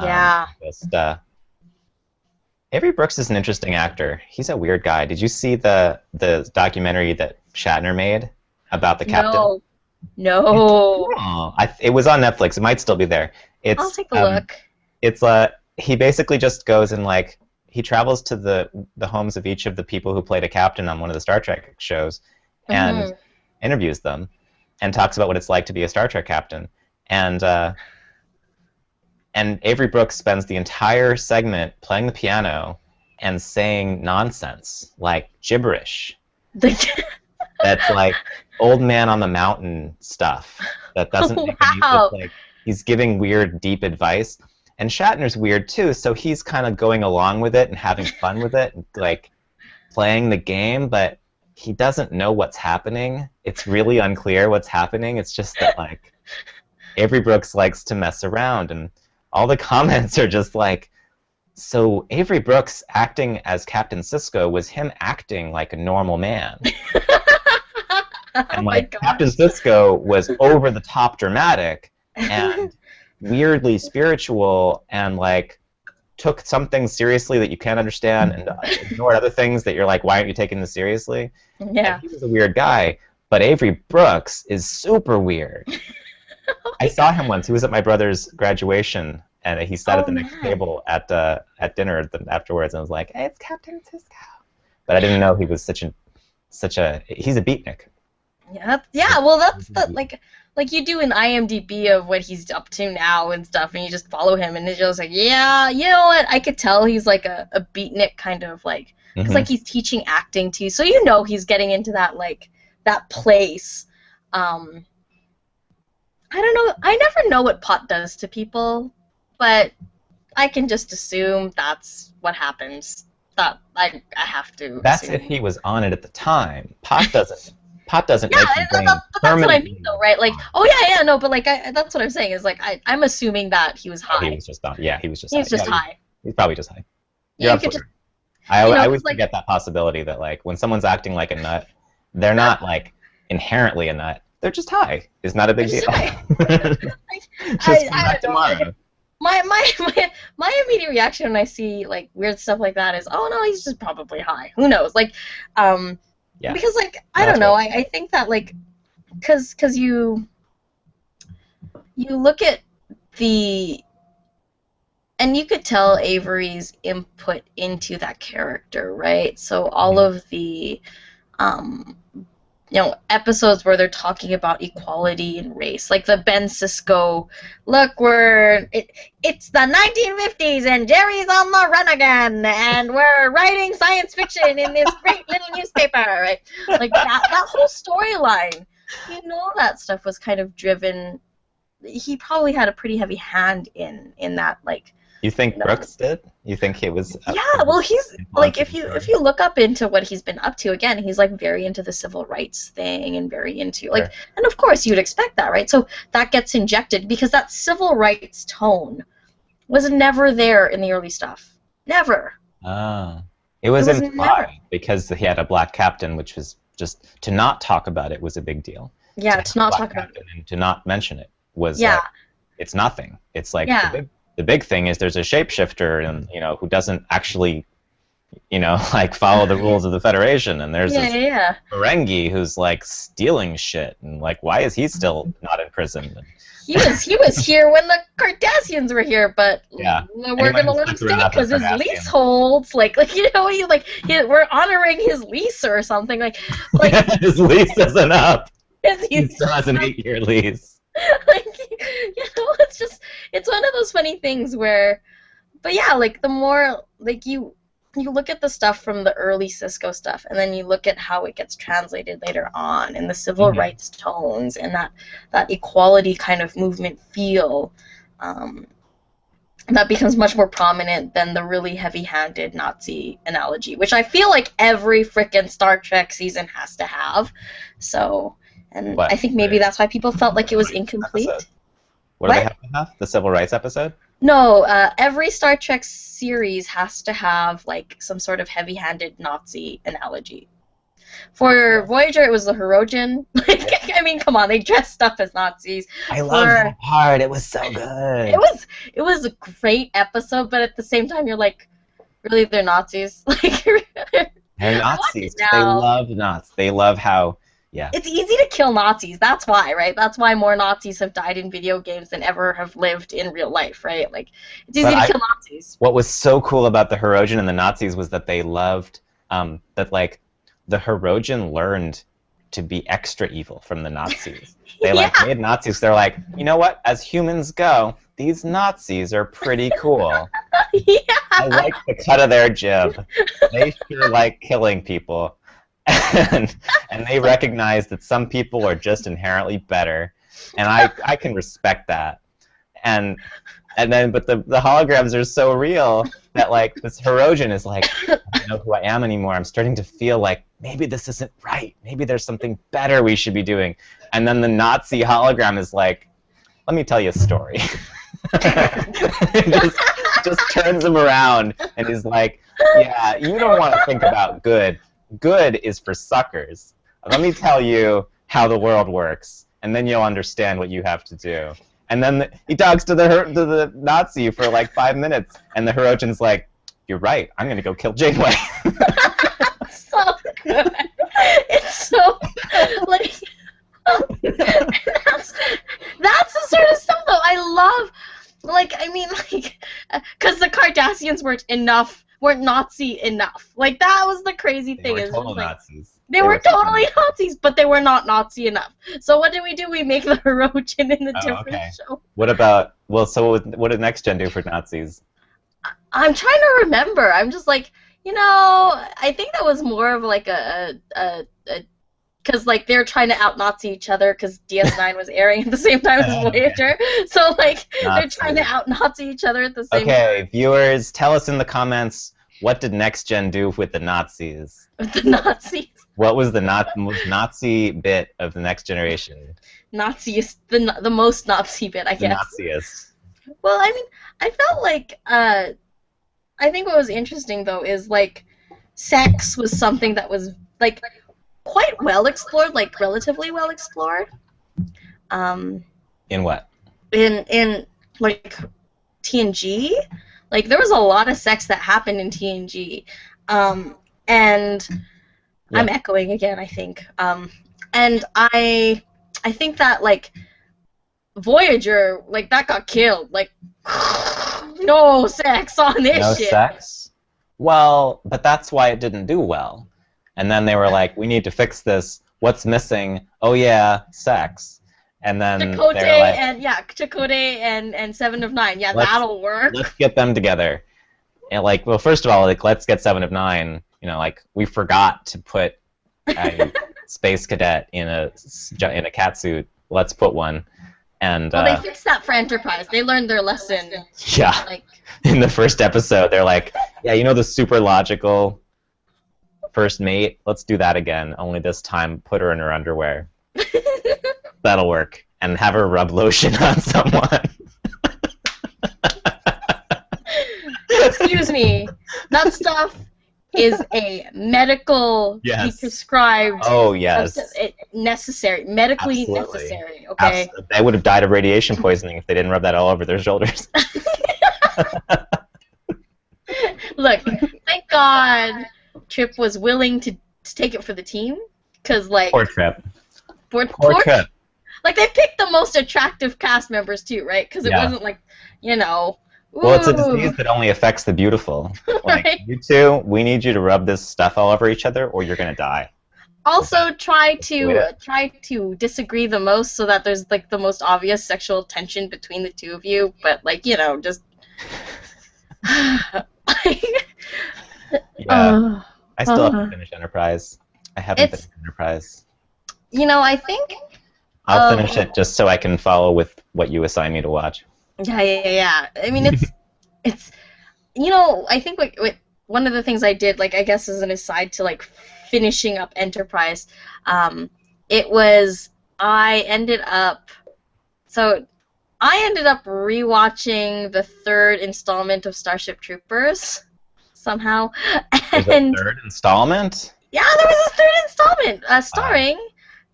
Yeah. Just Avery Brooks is an interesting actor. He's a weird guy. Did you see the documentary that Shatner made about the captain? No. It's No. cool. It was on Netflix. It might still be there. I'll It's take a look. it's he basically just goes and like he travels to the homes of each of the people who played a captain on one of the Star Trek shows and Hmm. interviews them and talks about what it's like to be a Star Trek captain. And and Avery Brooks spends the entire segment playing the piano and saying nonsense, like gibberish. The, That's like old man on the mountain stuff that doesn't make any. It's wow. like he's giving weird, deep advice. And Shatner's weird too, so he's kind of going along with it and having fun with it, and, like playing the game, but he doesn't know what's happening. It's really unclear what's happening. It's just that like Avery Brooks likes to mess around, and all the comments are just like, so Avery Brooks acting as Captain Sisko was him acting like a normal man. Oh And my like Captain gosh. Sisko was over the top dramatic and weirdly spiritual and like took some things seriously that you can't understand and ignored other things that you're like, why aren't you taking this seriously? And Yeah. he was a weird guy, but Avery Brooks is super weird. I saw him once. He was at my brother's graduation, and he sat at Oh the next man. table at dinner afterwards, and I was like, "Hey, it's Captain Sisko." But I didn't know he was such a he's a beatnik. Yeah. Yeah. Well, that's the like you do an IMDb of what he's up to now and stuff, and you just follow him, and it's just like, yeah, you know what? I could tell he's like a beatnik kind of like, because Hmm. like he's teaching acting too, so he's getting into that like that place. Um, I don't know. I never know what pot does to people, but I can just assume that's what happens. That I have to That's if assume. he was on it at the time. Pot doesn't Yeah, make you brain but that's what I mean, permanently though, right? Like, on it. oh yeah, no, but like, that's what I'm saying is like, I'm assuming that he was Oh, he high. was just on. Yeah, he was just He high. was Yeah, just high. he's probably just high. You're You could absolutely just, right. I because always like, forget that possibility that like when someone's acting like a nut, they're not like inherently a nut. They're just high. It's not a they're big just deal. high. Like, Just come I back don't know. Like, tomorrow. my immediate reaction when I see like weird stuff like that is, oh no, he's just probably high. Who knows? Like, um, Yeah, because like no, I don't that's know. right. I think that like, cause you look at the, and you could tell Avery's input into that character, right? So all Mhm. of the um episodes where they're talking about equality and race, like the Ben Sisko, look, it's the 1950s and Jerry's on the run again, and we're writing science fiction in this great little newspaper, right? Like that whole storyline, that stuff was kind of driven. He probably had a pretty heavy hand in that, like. You think Brooks did? You think he was? Yeah, well, he's like, if you look up into what he's been up to, again, he's like very into the civil rights thing and very into like, and of course you'd expect that, right? So that gets injected because that civil rights tone was never there in the early stuff. Never. Ah, it was implied because he had a black captain, which was just to not talk about it was a big deal. Yeah, to not talk about it and to not mention it was like, it's nothing. It's like the big thing is there's a shapeshifter and who doesn't actually like follow the rules of the Federation, and there's this Ferengi who's like stealing shit, and like why is he still not in prison? He was here when the Cardassians were here, but we're gonna let him stay because his lease holds like we're honoring his lease or something like his lease isn't up. He still has an 8-year lease. It's one of those funny things where, but yeah, like the more like you look at the stuff from the early Cisco stuff, and then you look at how it gets translated later on, and the civil rights tones, and that equality kind of movement feel, that becomes much more prominent than the really heavy-handed Nazi analogy, which I feel like every frickin' Star Trek season has to have. So. And I think maybe that's why people felt like it was incomplete. What do they have to have? The civil rights episode? No, every Star Trek series has to have like some sort of heavy-handed Nazi analogy. For Voyager, it was the Hirogen. I mean, come on, they dressed up as Nazis. I love that part. It was so good. It was a great episode, but at the same time, you're like, really, they're Nazis? They're Nazis. They love Nazis. They love how. Yeah. It's easy to kill Nazis. That's why, right? That's why more Nazis have died in video games than ever have lived in real life, right? Like, it's easy to kill Nazis. What was so cool about the Hirogen and the Nazis was that they loved that, like, the Hirogen learned to be extra evil from the Nazis. They made Nazis. They're like, you know what? As humans go, these Nazis are pretty cool. I like the cut of their jib. They sure like killing people. And they recognize that some people are just inherently better, and I can respect that. And then, but the holograms are so real that like this Hirogen is like, I don't know who I am anymore. I'm starting to feel like maybe this isn't right. Maybe there's something better we should be doing. And then the Nazi hologram is like, let me tell you a story. just turns him around and is like, yeah, you don't want to think about good. Good is for suckers. Let me tell you how the world works, and then you'll understand what you have to do. And then he talks to the Nazi for like 5 minutes, and the Hirogen's like, you're right, I'm going to go kill Janeway. So good. It's so, like, that's the sort of stuff, though, I love. Like, I mean, like, because the Cardassians weren't Nazi enough. Like, that was the crazy thing. They were total Nazis. They were totally Nazis, but they were not Nazi enough. So what do? We make the Hirogen in a different show. What about, well, so what did Next Gen do for Nazis? I'm trying to remember. I'm just like, I think that was more of like because like they're trying to out-Nazi each other because DS9 was airing at the same time as Voyager. So like they're trying to out-Nazi each other at the same time. Okay, viewers, tell us in the comments, what did Next Gen do with the Nazis? With the Nazis? What was the most Nazi bit of the Next Generation? Naziest, the most Nazi bit, I guess. The Naziest. Well, I mean, I felt like I think what was interesting though is like sex was something that was like quite well explored, like relatively well explored. In what? In like TNG, like there was a lot of sex that happened in TNG, and yeah. I'm echoing again, I think, and I think that like Voyager, like that got killed, like no sex on this shit. No sex? Well, but that's why it didn't do well. And then they were like, we need to fix this. what's missing? Oh yeah, sex. And then Chakotay they're like, Chakotay and Seven of Nine. Yeah, let's that'll work. let's get them together. And like, well, first of all, like, let's get Seven of Nine. You know, like, we forgot to put a space cadet in a catsuit. Let's put one. And Well, they fixed that for Enterprise. They learned their lesson. yeah, Like, in the first episode, they're like, yeah, you know the super logical first mate? Let's do that again. Only this time, put her in her underwear. That'll work. And have her rub lotion on someone. excuse me, that stuff is a medically Yes. prescribed. Oh yes. Necessary, medically Absolutely. necessary. Okay. They would have died of radiation poisoning if they didn't rub that all over their shoulders. Look, thank God Trip was willing to take it for the team, because like Poor Trip. poor Trip. like they picked the most attractive cast members too, right? Because it Yeah. wasn't like, you know. Well, it's a ooh. disease that only affects the beautiful. Like, Right. you two, we need you to rub this stuff all over each other, or you're gonna die. Also, try Yeah. to disagree the most, so that there's like the most obvious sexual tension between the two of you. But like, you know, just Yeah. I still haven't finished Enterprise. I haven't It's- finished Enterprise. you know, I think. I'll finish it just so I can follow with what you assign me to watch. Yeah. I mean, it's you know, I think what one of the things I did, like, I guess as an aside to like finishing up Enterprise, it was I ended up rewatching the third installment of Starship Troopers somehow, There's and a third installment? yeah, there was a third installment starring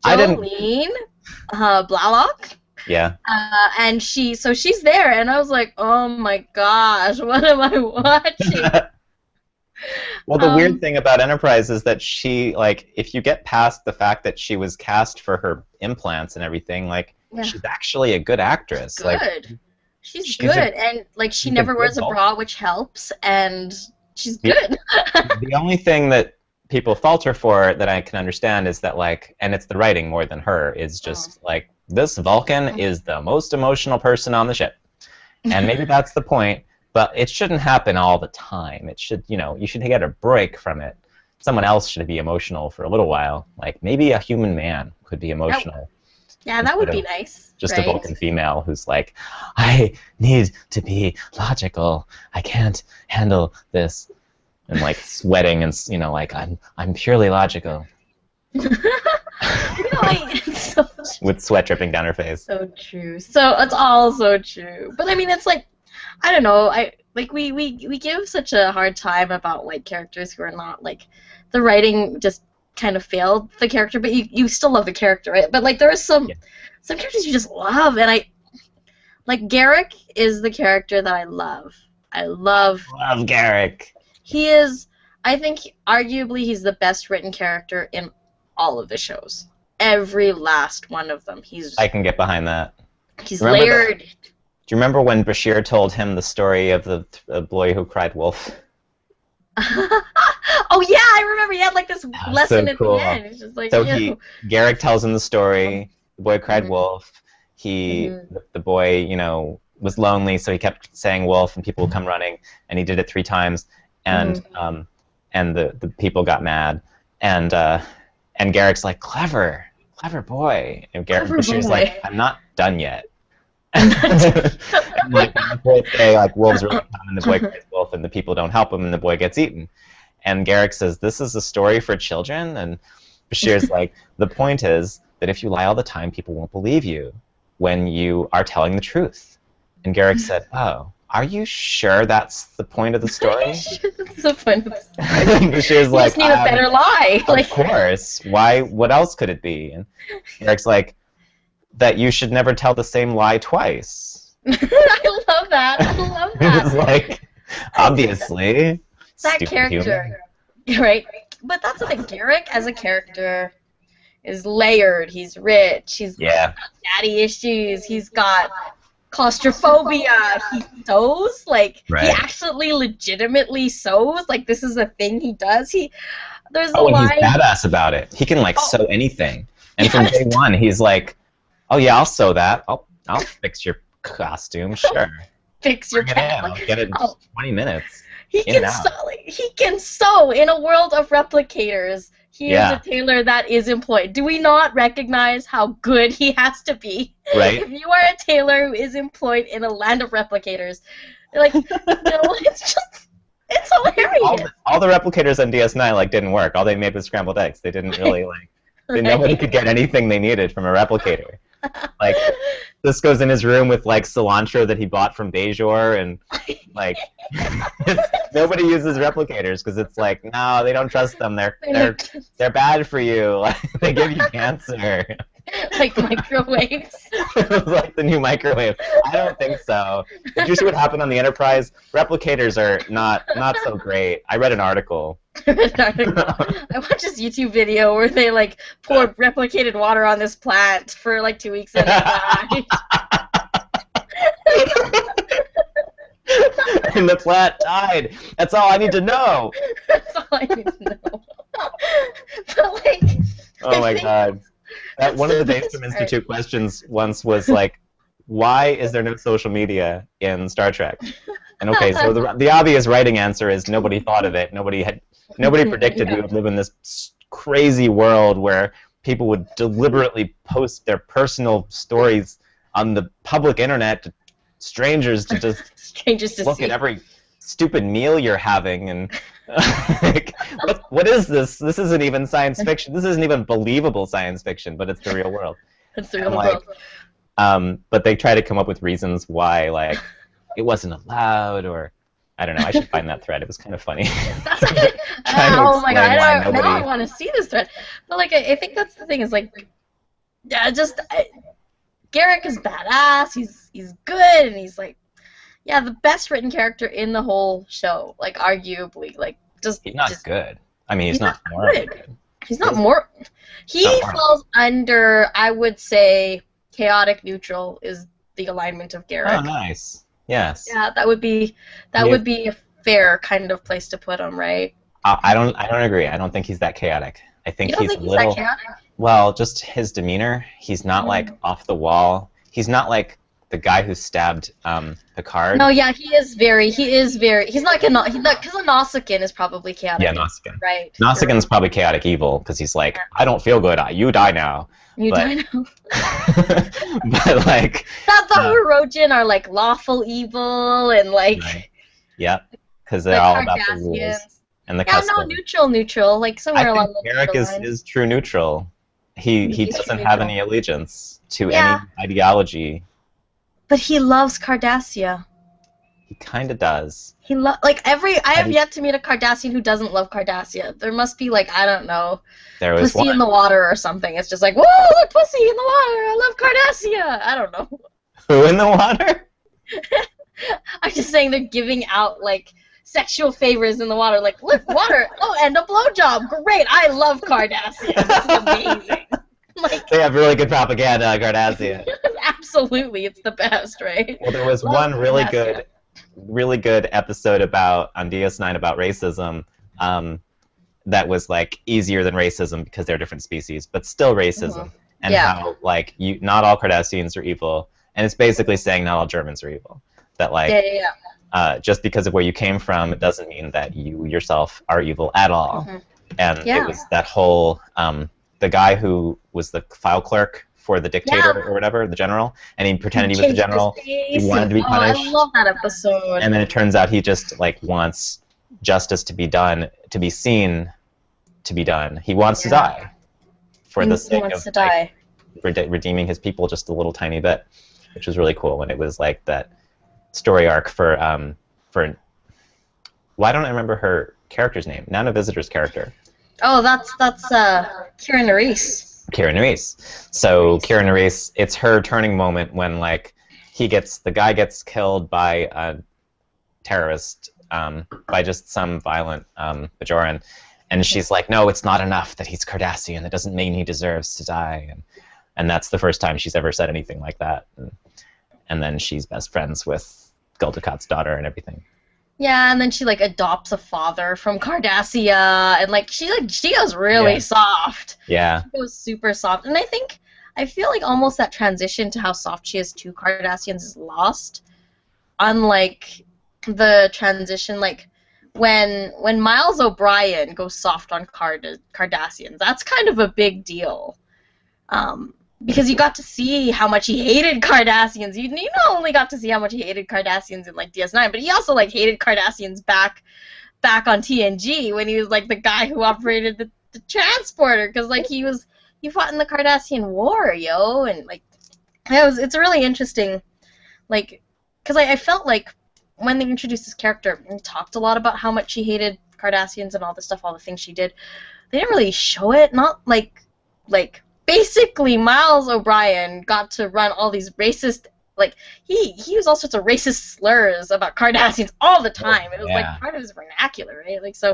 I didn't- Jolene Blalock. Yeah. And she's there, and I was like, oh my gosh, what am I watching? Well, the weird thing about Enterprise is that she, like, if you get past the fact that she was cast for her implants and everything, like, Yeah. she's actually a good actress. Good. Like, She's she's good, a- and like she she's a never good wears a doll. bra, which helps, and she's Yeah. good. the only thing that people fault her for that I can understand is that, like, and it's the writing more than her, is just, like, this Vulcan is the most emotional person on the ship. And maybe that's the point, but it shouldn't happen all the time. It should, you know, you should get a break from it. Someone else should be emotional for a little while. Like, maybe a human man could be emotional. Yeah, that would be Instead nice. Just right? a Vulcan female who's like, I need to be logical. I can't handle this. And, like, sweating and, you know, like, I'm purely logical. You know, it's so With sweat dripping down her face. so true. So it's all so true. But I mean, it's like, I don't know. We give such a hard time about like characters who are not like, the writing just kind of failed the character, but you still love the character, right? But like there are some characters you just love, and like Garrick is the character that I love. I love Garrick. He is, I think, arguably he's the best written character in all of the shows. Every last one of them. I can get behind that. He's Remember layered. Do you remember when Bashir told him the story of the boy who cried wolf? Oh yeah, I remember. He had like this lesson so at cool. the end. It's just like, So ew. Garrick tells him the story. The boy cried Mhm. wolf. The boy, you know, was lonely, so he kept saying wolf, and people would come running, and he did it 3 times, and the people got mad, and Garrick's like, clever boy, and Bashir's like, I'm not done yet. And like, the boy say, like, wolves really come, and the boy cries wolf, and the people don't help him, and the boy gets eaten. And Garrick says, this is a story for children? And Bashir's like, the point is that if you lie all the time, people won't believe you when you are telling the truth. And Garrick said, oh, are you sure that's the point of the story? That's the point. Bashir's You like, just need a better lie. of course. Why? What else could it be? And Garrick's like, that you should never tell the same lie twice. I love that. I love It's that. like, obviously. That stupid character, human. right? But that's the thing. Garrick as a character is layered. He's rich. He's got daddy issues. He's got claustrophobia. He sews. Like, Right. he actually legitimately sews. Like, this is a thing he does. there's a Oh, and he's line. badass about it. He can like Oh. sew anything. And from Yes. day one, he's like, "Oh yeah, I'll sew that. I'll fix your costume. Sure, Fix your bring it in. cat. I'll get it in Oh, 20 minutes." he In and can out. sew. Like, he can sew in a world of replicators. He is Yeah. a tailor that is employed. Do we not recognize how good he has to be? Right. If you are a tailor who is employed in a land of replicators, like, it's just, it's hilarious. All the replicators on DS9 like didn't work. All they made was scrambled eggs. They didn't really like. Nobody could get anything they needed from a replicator. Like, this goes in his room with like cilantro that he bought from Bejor, and like nobody uses replicators because it's like, no, they don't trust them. They're bad for you. Like, they give you cancer. Like microwaves. Like the new microwave. I don't think so. Did you see what happened on the Enterprise? Replicators are not so great. I read an article. I watched this YouTube video where they like poured replicated water on this plant for like 2 weeks and it died. And the plant died. That's all I need to know. That's all I need to know. But like, Oh my god. One of the Days from Institute questions once was like, why is there no social media in Star Trek? And okay, so the obvious writing answer is nobody thought of it. Nobody predicted we would live in this crazy world where people would deliberately post their personal stories on the public internet to strangers to just look at every stupid meal you're having, and like, what is this? This isn't even science fiction. This isn't even believable science fiction, but it's the real world. It's the real world. But they try to come up with reasons why, like, it wasn't allowed, or I don't know. I should find that thread. It was kind of funny. Oh my god! Now I want to see this thread. But like, I think that's the thing. Is like, yeah, Garrick is badass. He's good, and he's like, yeah, the best written character in the whole show. Like, arguably, like, he's not good. I mean, he's not good. He's not more. He falls under, I would say, chaotic neutral is the alignment of Garrick. Oh, nice. Yes. Yeah, that would be a fair kind of place to put him, right? I don't agree. I don't think he's that chaotic. I think he's a little. That chaotic? Well, just his demeanor. He's not like off the wall. He's not like the guy who stabbed Picard. No, yeah, he is very. He's not because Nausicaan is probably chaotic. Yeah, Nausicaan. Right. Nausicaaan's probably chaotic evil because he's like, I don't feel good. You die now. Die now. But like. That the Hirogen are like lawful evil and like. Right. Yep. Because they're all about the rules and the custom. No, neutral. Like somewhere along the Garrick is true neutral. He doesn't have any allegiance to any ideology. But he loves Cardassia. He kind of does. I have yet to meet a Cardassian who doesn't love Cardassia. There must be like, I don't know, there was pussy in the water or something. It's just like, whoa, look, pussy in the water. I love Cardassia. I don't know. Who in the water? I'm just saying they're giving out like sexual favors in the water. Like, look, water. Oh, and a blowjob. Great. I love Cardassia. This is amazing. Like, they have really good propaganda, Cardassia. Absolutely, it's the best, right? Well, there was one really good episode on DS9 about racism that was like easier than racism because they're different species, but still racism, and how like not all Cardassians are evil, and it's basically saying not all Germans are evil. That like just because of where you came from, it doesn't mean that you yourself are evil at all. And it was that whole the guy who was the file clerk for the dictator or whatever, the general, and he pretended he was the general. He wanted to be punished. I love that episode. And then it turns out he just like wants justice to be done, to be seen to be done. He wants to die for the sake of redeeming his people just a little tiny bit, which was really cool. And it was like that story arc for why don't I remember her character's name? Nana Visitor's character. Oh, that's Kira Nerys. Kira Nerys. So Kira Nerys, it's her turning moment when like the guy gets killed by a terrorist, by just some violent Bajoran, and she's like, no, it's not enough that he's Cardassian. That doesn't mean he deserves to die. And that's the first time she's ever said anything like that. And then she's best friends with Gul Dukat's daughter and everything. Yeah, and then she like adopts a father from Cardassia, and she goes really Yeah. soft. Yeah. She goes super soft, and I feel like almost that transition to how soft she is to Cardassians is lost. Unlike the transition, like when Miles O'Brien goes soft on Cardassians, that's kind of a big deal. Um, because you got to see how much he hated Cardassians. You not only got to see how much he hated Cardassians in like DS9, but he also like hated Cardassians back on TNG when he was like the guy who operated the transporter, because like he fought in the Cardassian War, yo, and like it's really interesting, like because I felt like when they introduced this character and talked a lot about how much she hated Cardassians and all the stuff, all the things she did, they didn't really show it. Not like basically Miles O'Brien got to run all these racist, like he used all sorts of racist slurs about Cardassians all the time. It was like Yeah. part of his vernacular, right? Like so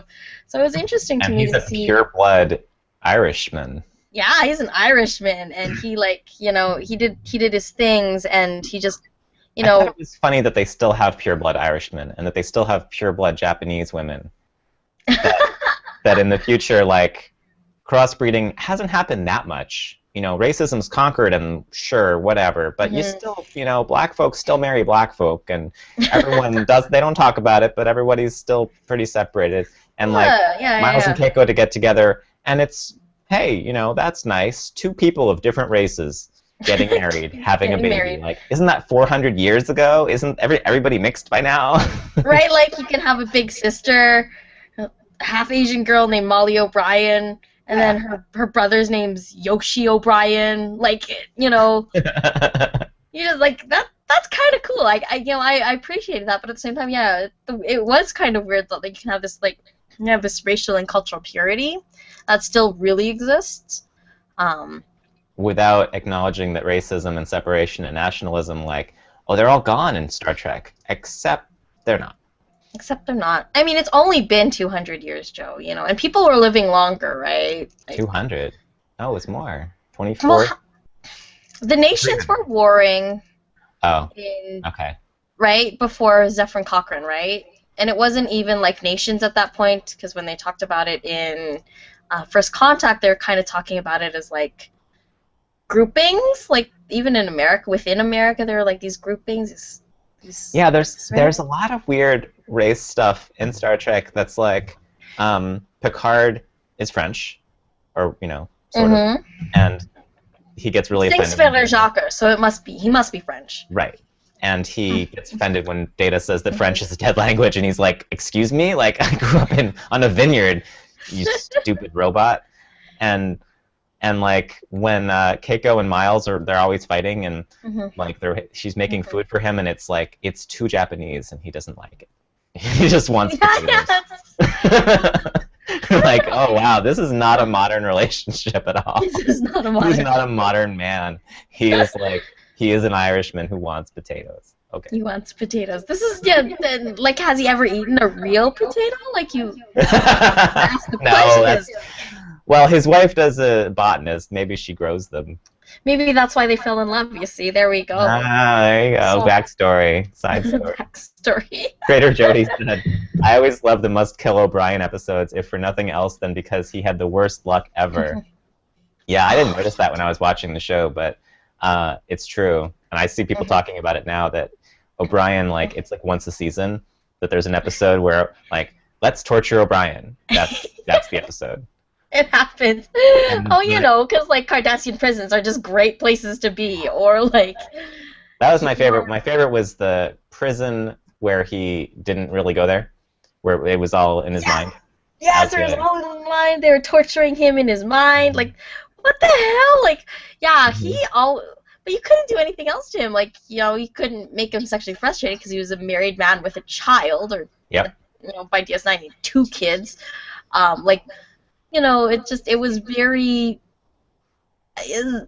it was interesting to And me he's to a see. pure blood Irishman. Yeah, he's an Irishman, and he like he did his things, and he just you I thought know it was funny that they still have pure blood Irishmen and that they still have pure blood Japanese women. That that in the future, like, crossbreeding hasn't happened that much. Racism's conquered and sure, whatever, but you Mhm. still, black folks still marry black folk, and everyone does, they don't talk about it, but everybody's still pretty separated. And, like, Miles and Yeah. Keiko to get together, and it's, hey, that's nice. Two people of different races getting married, having a Getting baby. married. Like, isn't that 400 years ago? Isn't everybody mixed by now? Right, like you can have a big sister, a half Asian girl named Molly O'Brien, and then her brother's name's Yoshi O'Brien. Like you just like that's kind of cool. I appreciated that, but at the same time, yeah, it was kind of weird that like you can have this this racial and cultural purity that still really exists. Um, Without acknowledging that racism and separation and nationalism, like, oh, they're all gone in Star Trek, except they're not. except they're not. I mean, it's only been 200 years, Joe. And people were living longer, right? Like, 200. Oh, it's more. well, 24? the nations were warring Oh, in okay. right before Zephyr Cochrane, right? And it wasn't even like nations at that point, because when they talked about it in First Contact, they were kind of talking about it as like groupings. Like even in America, within America, there were like these groupings. Yeah, there's Right? there's a lot of weird race stuff in Star Trek that's like, Picard is French, or, sort of, Mm-hmm. and he gets really Sings offended. Jacques, so he must be French. Right. And he gets offended when Data says that French is a dead language, and he's like, "Excuse me? Like, I grew up on a vineyard, you stupid robot." And like when Keiko and Miles they're always fighting, and Mm-hmm. like she's making food for him, and it's like it's too Japanese, and he doesn't like it. He just wants potatoes. Like, oh wow, this is not a modern relationship at all. This is not a He's modern. not a modern man. He is an Irishman who wants potatoes. Okay. He wants potatoes. This is then like has he ever eaten a real potato? Like you ask the No, question. well, his wife does a botanist. Maybe she grows them. Maybe that's why they fell in love. You see, there we go. Ah, there you go. So- Backstory, side story. Backstory. Trader Jody said, "I always love the Must Kill O'Brien episodes, if for nothing else than because he had the worst luck ever." Yeah, I didn't notice that when I was watching the show, but it's true, and I see people talking about it now that O'Brien, like, it's like once a season that there's an episode where, like, let's torture O'Brien. That's the episode. It happens. And Because like Cardassian prisons are just great places to be, or like. That was my favorite. My favorite was the prison where he didn't really go there, where it was all in his mind. Yes, there was all in his mind. They were torturing him in his mind. Like, what the hell? Like, yeah, but you couldn't do anything else to him. Like, you couldn't make him sexually frustrated because he was a married man with a child, or Yep. by DS9 he had 2 kids. It was very.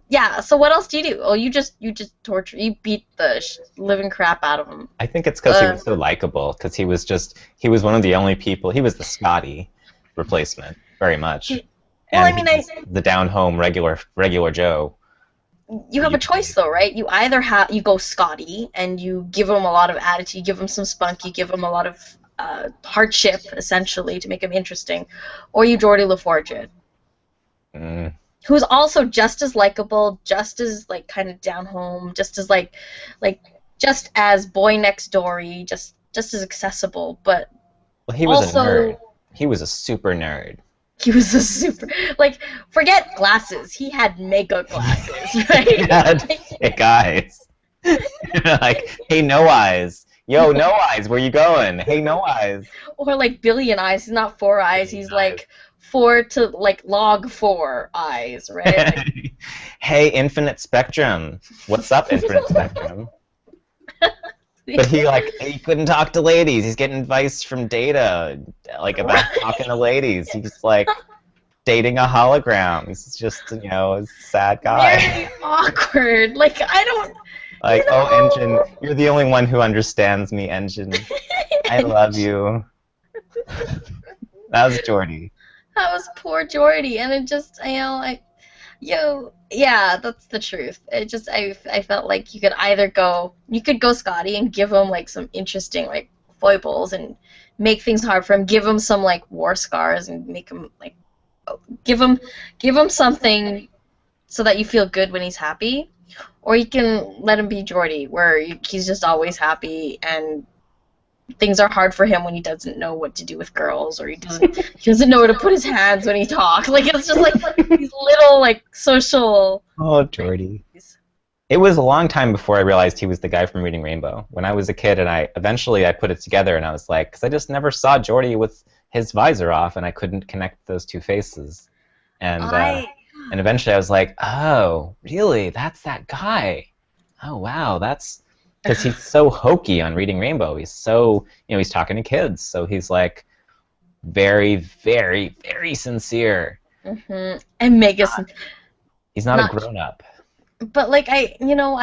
Yeah. So what else do you do? Oh, you just torture. You beat the living crap out of him. I think it's because he was so likable. Because he was one of the only people. He was the Scotty replacement, very much. Well, And he was the down home regular Joe. You have a choice though, right? You go Scotty and you give him a lot of attitude, you give him some spunk, you give him a lot of hardship, essentially, to make him interesting, or you Geordie LaForge, who's also just as likable, just as like kind of down home, just as like just as boy next doory, just as accessible, but Well, he was a also nerd. He was a super nerd. he was a super, like, forget glasses, he had mega glasses, right? He had, hey guys, like, hey no eyes, yo no eyes, where you going? Hey no eyes. Or like billion eyes, he's not 4 eyes, he's like 4 to like log 4 eyes, right? Like, Hey Infinite Spectrum, what's up Infinite Spectrum? But he couldn't talk to ladies. He's getting advice from Data, like about talking to ladies. He's like dating a hologram. He's just, a sad guy. Very awkward. Like, I don't. Like, oh, Engine, you're the only one who understands me, Engine. I love you. That was Geordie. That was poor Geordie, and it just, yeah, that's the truth. It just, I felt like you could go Scotty and give him like some interesting like foibles and make things hard for him. Give him some like war scars and make him like, give him something so that you feel good when he's happy, or you can let him be Geordie, where he's just always happy and things are hard for him when he doesn't know what to do with girls, or he doesn't know where to put his hands when he talks. Like, it's just like these little like social. Oh, Geordie. It was a long time before I realized he was the guy from Reading Rainbow. When I was a kid, and I eventually put it together, and I was like, because I just never saw Geordie with his visor off, and I couldn't connect those two faces. And eventually I was like, oh, really? That's that guy. Oh, wow, that's. Because he's so hokey on Reading Rainbow. He's so, he's talking to kids. So he's like very, very, very sincere. Mm-hmm. And mega. He's not a grown-up. But like I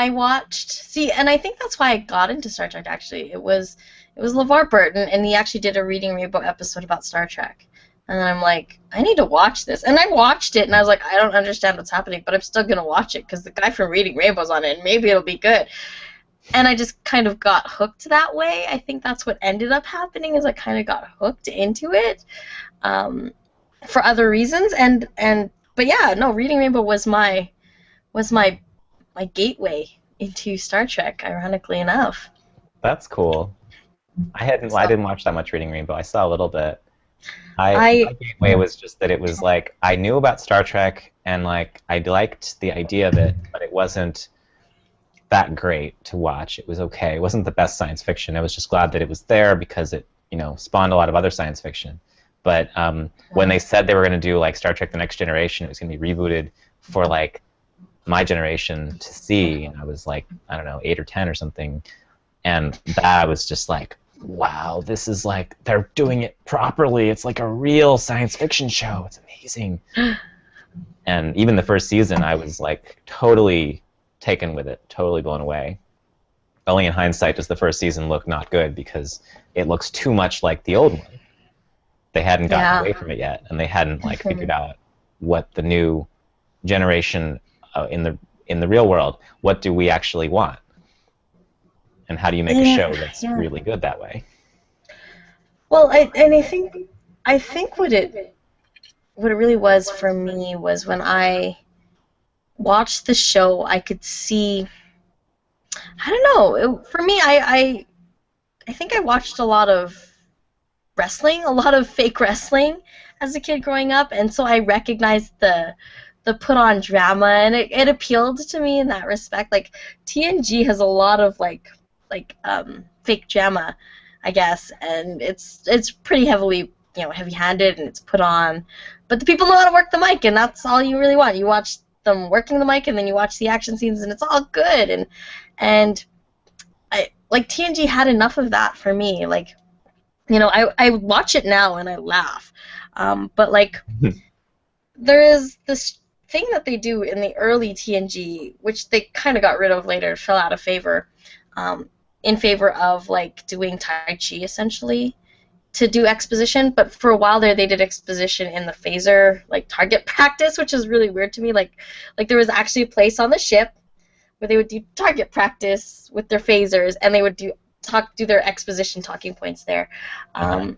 watched. See, and I think that's why I got into Star Trek. Actually, it was LeVar Burton, and he actually did a Reading Rainbow episode about Star Trek. And I'm like, I need to watch this. And I watched it, and I was like, I don't understand what's happening, but I'm still gonna watch it because the guy from Reading Rainbow's on it, and maybe it'll be good. And I just kind of got hooked that way. I think that's what ended up happening, is I kind of got hooked into it for other reasons. But yeah, no, Reading Rainbow was my gateway into Star Trek, ironically enough. That's cool. I didn't watch that much Reading Rainbow. I saw a little bit. My gateway was just that it was like I knew about Star Trek, and like I liked the idea of it, but it wasn't that great to watch. It was okay. It wasn't the best science fiction. I was just glad that it was there because it, spawned a lot of other science fiction. But when they said they were going to do like Star Trek: The Next Generation, it was going to be rebooted for like my generation to see, and I was like, I don't know, 8 or 10 or something, and that was just like, wow, this is like they're doing it properly. It's like a real science fiction show. It's amazing. And even the first season, I was like totally taken with it, totally blown away. Only in hindsight does the first season look not good because it looks too much like the old one. They hadn't gotten away from it yet, and they hadn't like figured out what the new generation in the real world, what do we actually want, and how do you make a show that's really good that way? Well, I think what it really was for me was when I watched the show, I could see. I don't know. For me, I think I watched a lot of wrestling, a lot of fake wrestling as a kid growing up, and so I recognized the put-on drama, and it appealed to me in that respect. Like TNG has a lot of like fake drama, I guess, and it's pretty heavily heavy-handed, and it's put on, but the people know how to work the mic, and that's all you really want. You watch them working the mic, and then you watch the action scenes, and it's all good. And I like TNG had enough of that for me. Like, I watch it now and I laugh, but like there is this thing that they do in the early TNG, which they kind of got rid of later, fell out of favor, in favor of like doing Tai Chi essentially to do exposition. But for a while there, they did exposition in the phaser like target practice, which is really weird to me. Like there was actually a place on the ship where they would do target practice with their phasers, and they would do do their exposition talking points there. You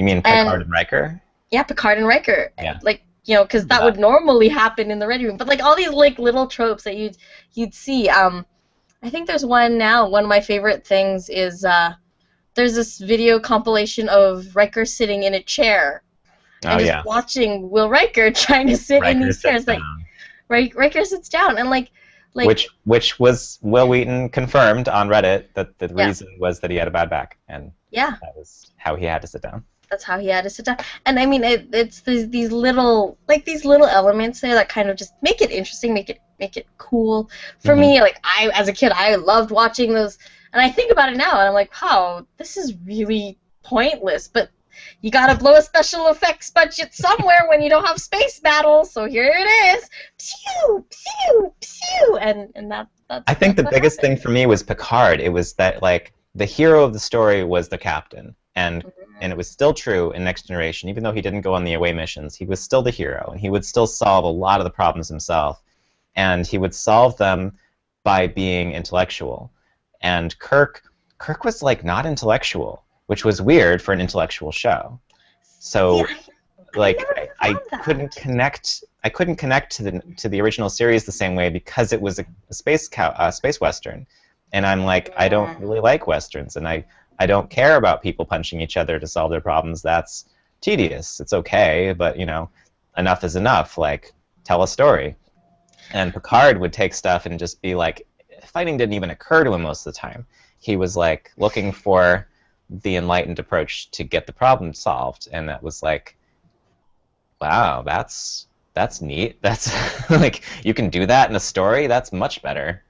mean Picard and Riker? Yeah, Picard and Riker. Yeah. Like, because that would normally happen in the ready room, but like all these like little tropes that you'd see. I think there's one now. One of my favorite things is there's this video compilation of Riker sitting in a chair and just watching Will Riker trying to sit in these chairs. Like, Riker sits down and like which was Will Wheaton confirmed on Reddit that the reason was that he had a bad back, and that was how he had to sit down. That's how he had to sit down. And I mean, it's these little elements there that kind of just make it interesting, make it cool. For me, like as a kid, I loved watching those, and I think about it now, and I'm like, wow, this is really pointless, but you gotta blow a special effects budget somewhere when you don't have space battles, so here it is. Pew, pew, pew, and that's I think the biggest thing for me was Picard. It was that, like, the hero of the story was the captain, and it was still true in Next Generation. Even though he didn't go on the away missions, he was still the hero, and he would still solve a lot of the problems himself, and he would solve them by being intellectual. And Kirk was, like, not intellectual, which was weird for an intellectual show. So, I couldn't connect. I couldn't connect to the original series the same way because it was a space western, and I'm like, I don't really like westerns, and I don't care about people punching each other to solve their problems. That's tedious. It's okay, but enough is enough. Like, tell a story. And Picard would take stuff and just be like, fighting didn't even occur to him most of the time. He was like looking for the enlightened approach to get the problem solved, and that was like, wow, that's neat. That's like, you can do that in a story. That's much better.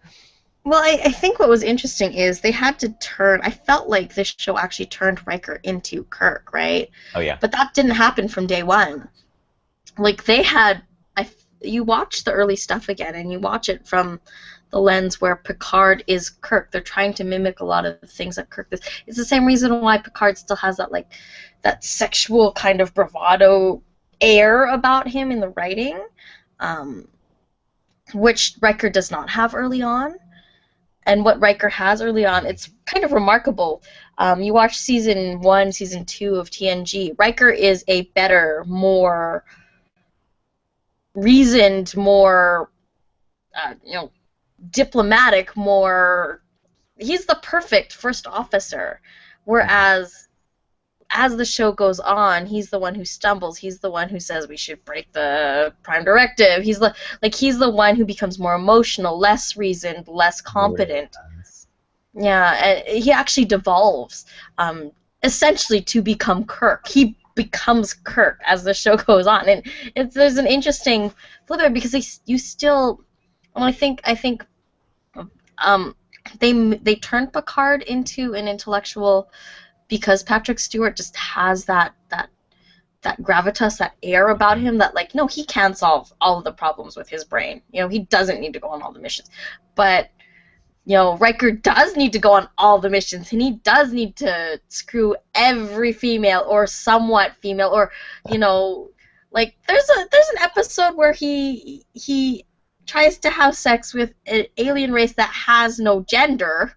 Well, I think what was interesting is they had to turn. I felt like this show actually turned Riker into Kirk, right? Oh yeah. But that didn't happen from day one. Like, they had. You watch the early stuff again, and you watch it from the lens where Picard is Kirk. They're trying to mimic a lot of the things that Kirk does. It's the same reason why Picard still has that sexual kind of bravado air about him in the writing, which Riker does not have early on. And what Riker has early on, it's kind of remarkable. You watch season 1, season 2 of TNG. Riker is a better, more reasoned, more diplomatic, more. He's the perfect first officer, whereas as the show goes on, he's the one who stumbles. He's the one who says we should break the Prime Directive. He's the one who becomes more emotional, less reasoned, less competent. Yeah, he actually devolves, essentially, to become Kirk. He becomes Kirk as the show goes on, and there's an interesting flip there because you still. Well, I think they turned Picard into an intellectual because Patrick Stewart just has that gravitas, that air about him that, like, no, he can solve all of the problems with his brain. He doesn't need to go on all the missions. But, Riker does need to go on all the missions, and he does need to screw every female or somewhat female, or, like, there's an episode where he tries to have sex with an alien race that has no gender.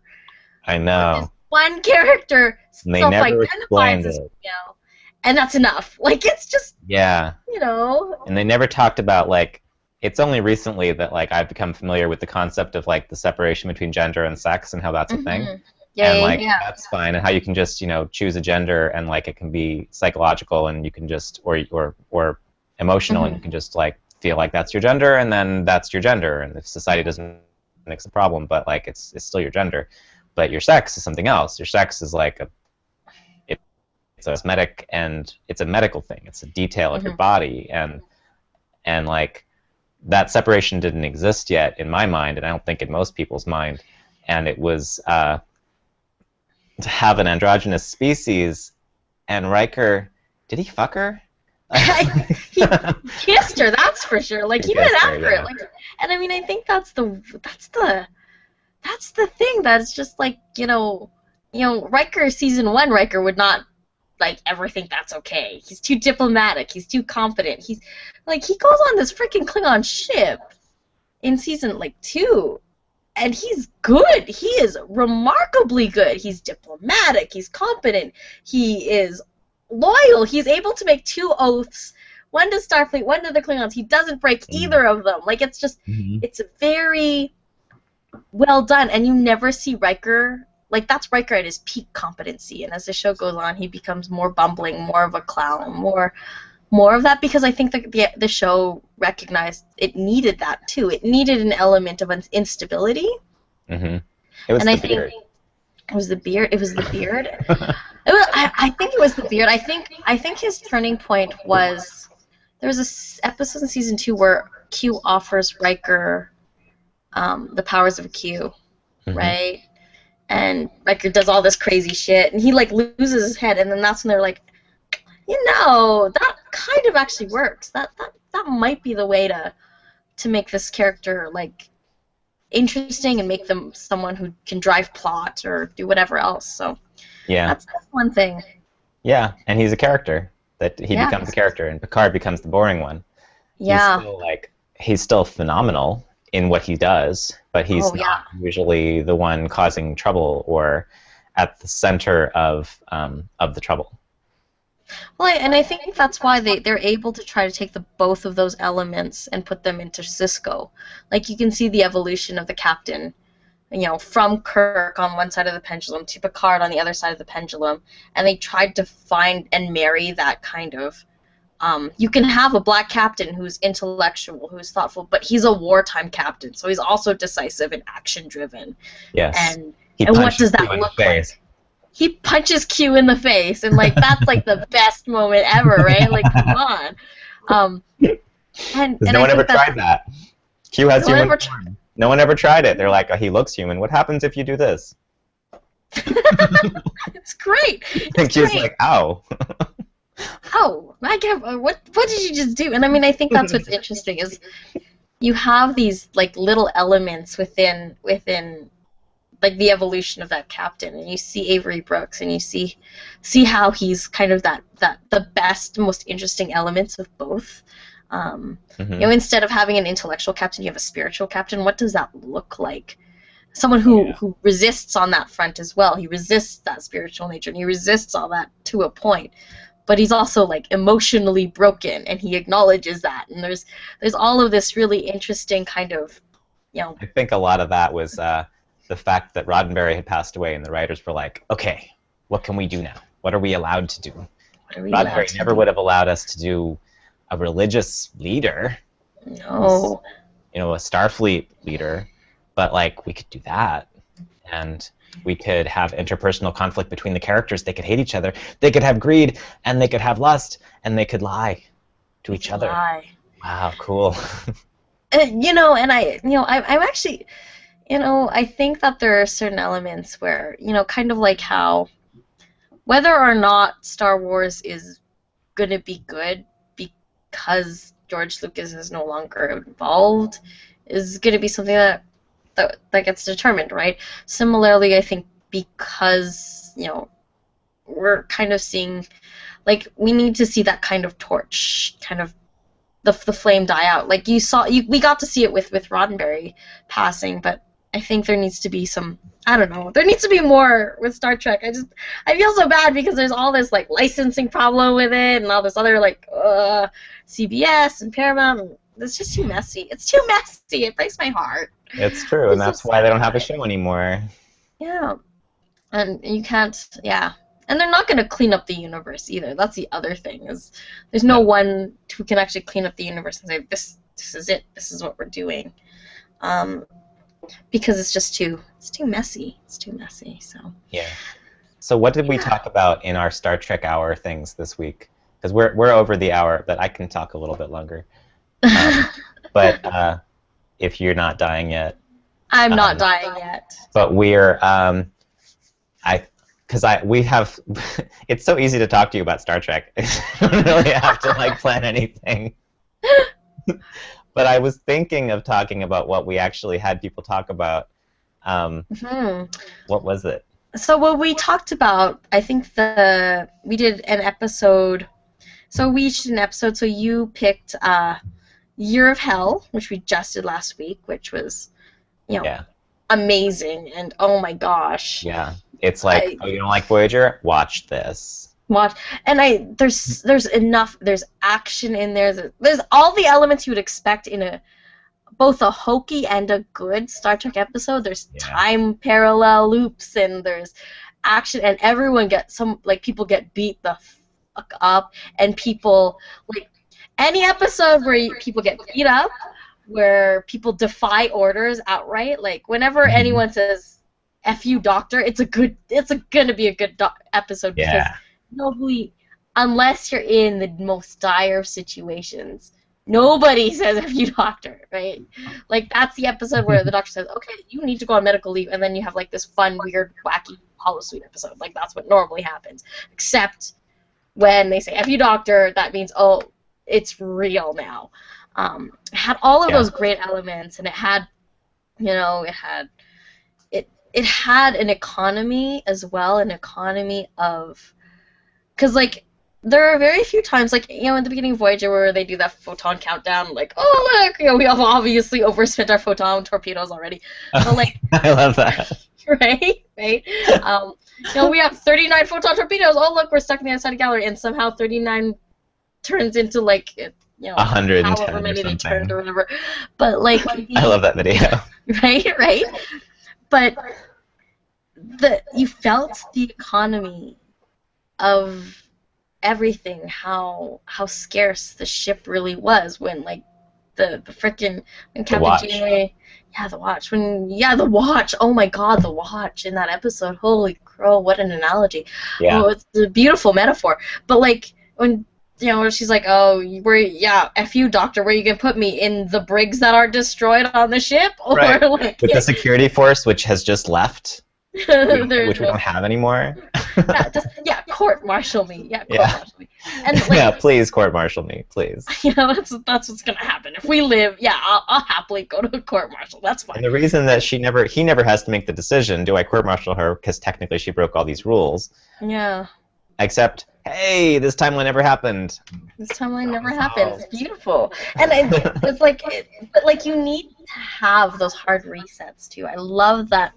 I know. One character they never explained as female, and that's enough. Like, it's just And they never talked about, like, it's only recently that, like, I've become familiar with the concept of, like, the separation between gender and sex and how that's a thing. That's fine, and how you can just choose a gender, and, like, it can be psychological, and you can just or emotional, and you can just, like, feel like that's your gender, and then that's your gender, and if society doesn't, it's a problem, but, like, it's still your gender. But your sex is something else. Your sex is like it's a cosmetic, and it's a medical thing. It's a detail of your body, and like, that separation didn't exist yet in my mind, and I don't think in most people's mind. And it was to have an androgynous species, and Riker, did he fuck her? He kissed her, that's for sure. Like, he went after it. Like, and I mean, I think that's the thing that's just like, Riker, season 1 Riker would not, like, ever think that's okay. He's too diplomatic. He's too competent. He's, like, he goes on this freaking Klingon ship in season, like, 2, and he's good. He is remarkably good. He's diplomatic. He's competent. He is loyal. He's able to make 2 oaths. One to Starfleet, one to the Klingons. He doesn't break either of them. Like, it's just, it's very well done. And you never see Riker, like, that's Riker at his peak competency. And as the show goes on, he becomes more bumbling, more of a clown, more of that, because I think the show recognized it needed that too. It needed an element of instability. It was and the I beard. think it was the beard. It was the beard. I think it was the beard. I think his turning point was there was a episode in season 2 where Q offers Riker the powers of a Q, right? And Riker does all this crazy shit, and he like loses his head, and then that's when they're like, that kind of actually works. That might be the way to make this character like interesting and make them someone who can drive plot or do whatever else. So that's one thing. Yeah, and he's a character that he becomes a character, and Picard becomes the boring one. Yeah, he's still phenomenal in what he does, but he's not usually the one causing trouble or at the center of the trouble. Well, and I think that's why they're able to try to take both of those elements and put them into Sisko. Like, you can see the evolution of the captain, from Kirk on one side of the pendulum to Picard on the other side of the pendulum, and they tried to find and marry that kind of. You can have a black captain who's intellectual, who's thoughtful, but he's a wartime captain, so he's also decisive and action-driven. Yes. And what does that look like? He punches Q in the face, and like that's like the best moment ever, right? Like, come on. And no one ever tried that. Q has human form. No one ever tried it. They're like, oh, he looks human. What happens if you do this? It's great. And Q's like, ow. Oh, I get. What did you just do? And I mean, I think that's what's interesting is you have these like little elements within like the evolution of that captain, and you see Avery Brooks, and you see how he's kind of the best, most interesting elements of both. Instead of having an intellectual captain, you have a spiritual captain. What does that look like? Someone who resists on that front as well. He resists that spiritual nature, and he resists all that to a point. But he's also like emotionally broken, and he acknowledges that. And there's all of this really interesting kind of, I think a lot of that was the fact that Roddenberry had passed away, and the writers were like, okay, what can we do now? What are we allowed to do? Roddenberry never would have allowed us to do a religious leader. No. A Starfleet leader, but like we could do that, and we could have interpersonal conflict between the characters. They could hate each other. They could have greed, and they could have lust, and they could lie to each other. Wow, cool. And I'm actually, I think that there are certain elements where, kind of like how whether or not Star Wars is going to be good because George Lucas is no longer involved is going to be something that gets determined, right? Similarly, I think because, we're kind of seeing, like, we need to see that kind of torch, kind of the flame die out. Like, we got to see it with Roddenberry passing, but I think there needs to be some, I don't know, there needs to be more with Star Trek. I feel so bad because there's all this, like, licensing problem with it and all this other, like, CBS and Paramount, and it's just too messy. It's too messy. It breaks my heart. It's true, and that's why they don't have a show anymore. Yeah. And you can't, And they're not going to clean up the universe either. That's the other thing, is there's no one who can actually clean up the universe and say, this is it, this is what we're doing. Because it's just too messy. It's too messy, so. Yeah. So what did we talk about in our Star Trek hour things this week? Because we're over the hour, but I can talk a little bit longer. But if you're not dying yet. I'm not dying yet. But we're, we have, it's so easy to talk to you about Star Trek. You don't really have to, like, plan anything. But I was thinking of talking about what we actually had people talk about. What was it? So what we talked about, I think we did an episode. So we each did an episode. So you picked Year of Hell, which we just did last week, which was, amazing, and oh my gosh, Yeah. It's like, I oh, you don't like Voyager? Watch this. watch, and there's enough, there's action in there, there's all the elements you would expect in a both a hokey and a good Star Trek episode. There's Yeah. time parallel loops, and there's action, and everyone gets some, like, people get beat the fuck up, and people, like, any episode where people get beat up, where people defy orders outright, like, whenever Mhm. anyone says "F you, Doctor," gonna be a good episode, because Yeah. nobody, unless you're in the most dire of situations, nobody says "F you, Doctor," right? Like, that's the episode where the doctor says, "Okay, you need to go on medical leave," and then you have, like, this fun, weird, wacky holosuite episode. Like, that's what normally happens. Except when they say "F you, Doctor," that means, oh, it's real now. It had all of Yeah. those great elements, and it had, it had an economy as well, an economy of, because, like, there are very few times, like, in the beginning of Voyager, where they do that photon countdown, like, oh, look, we have obviously overspent our photon torpedoes already. But, like, I love that. right? We have 39 photon torpedoes. Oh, look, we're stuck in the other side of the gallery, and somehow 39 turns into, like, 110 however or many they turned something. or whatever. But, like, I love that video. right? But you felt the economy of everything, how scarce the ship really was, when, like, the frickin' when Captain Watch. Janeway, the watch, oh my god, the watch in that episode, holy crow, what an analogy. Yeah. Oh, it's a beautiful metaphor. But, like, when she's like, oh, F you, Doctor, where you can put me, in the brigs that are destroyed on the ship, or Right. like With the security force, which has just left, which we don't have anymore. court-martial me. Yeah. Court-martial me. And, like, Yeah, please court-martial me, please. that's what's gonna happen if we live. Yeah, I'll happily go to a court-martial. That's fine. And the reason that he never has to make the decision, do I court-martial her, because technically she broke all these rules. Yeah. Except, hey, this timeline never happened. This timeline never happened. It's beautiful, and it's like, but, like, you need to have those hard resets too. I love that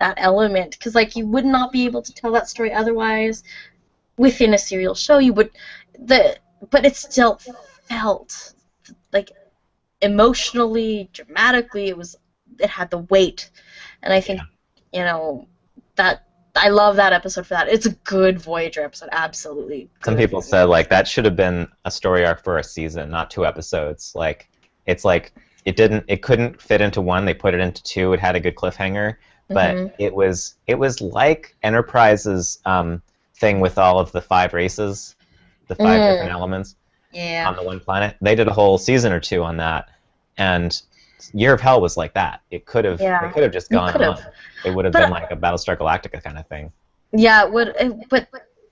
element, because, like, you would not be able to tell that story otherwise within a serial show. You would but it still felt like emotionally, dramatically. It had the weight, and I think that. I love that episode for that. It's a good Voyager episode, absolutely. Some people said, like, that should have been a story arc for a season, not 2 episodes. Like, it's like it couldn't fit into 1. They put it into 2. It had a good cliffhanger, but it was like Enterprise's thing with all of the 5 races, the 5 different elements on the one planet. They did a whole season or 2 on that, and Year of Hell was like that. It could have just gone on. It would have been like a Battlestar Galactica kind of thing. Yeah, but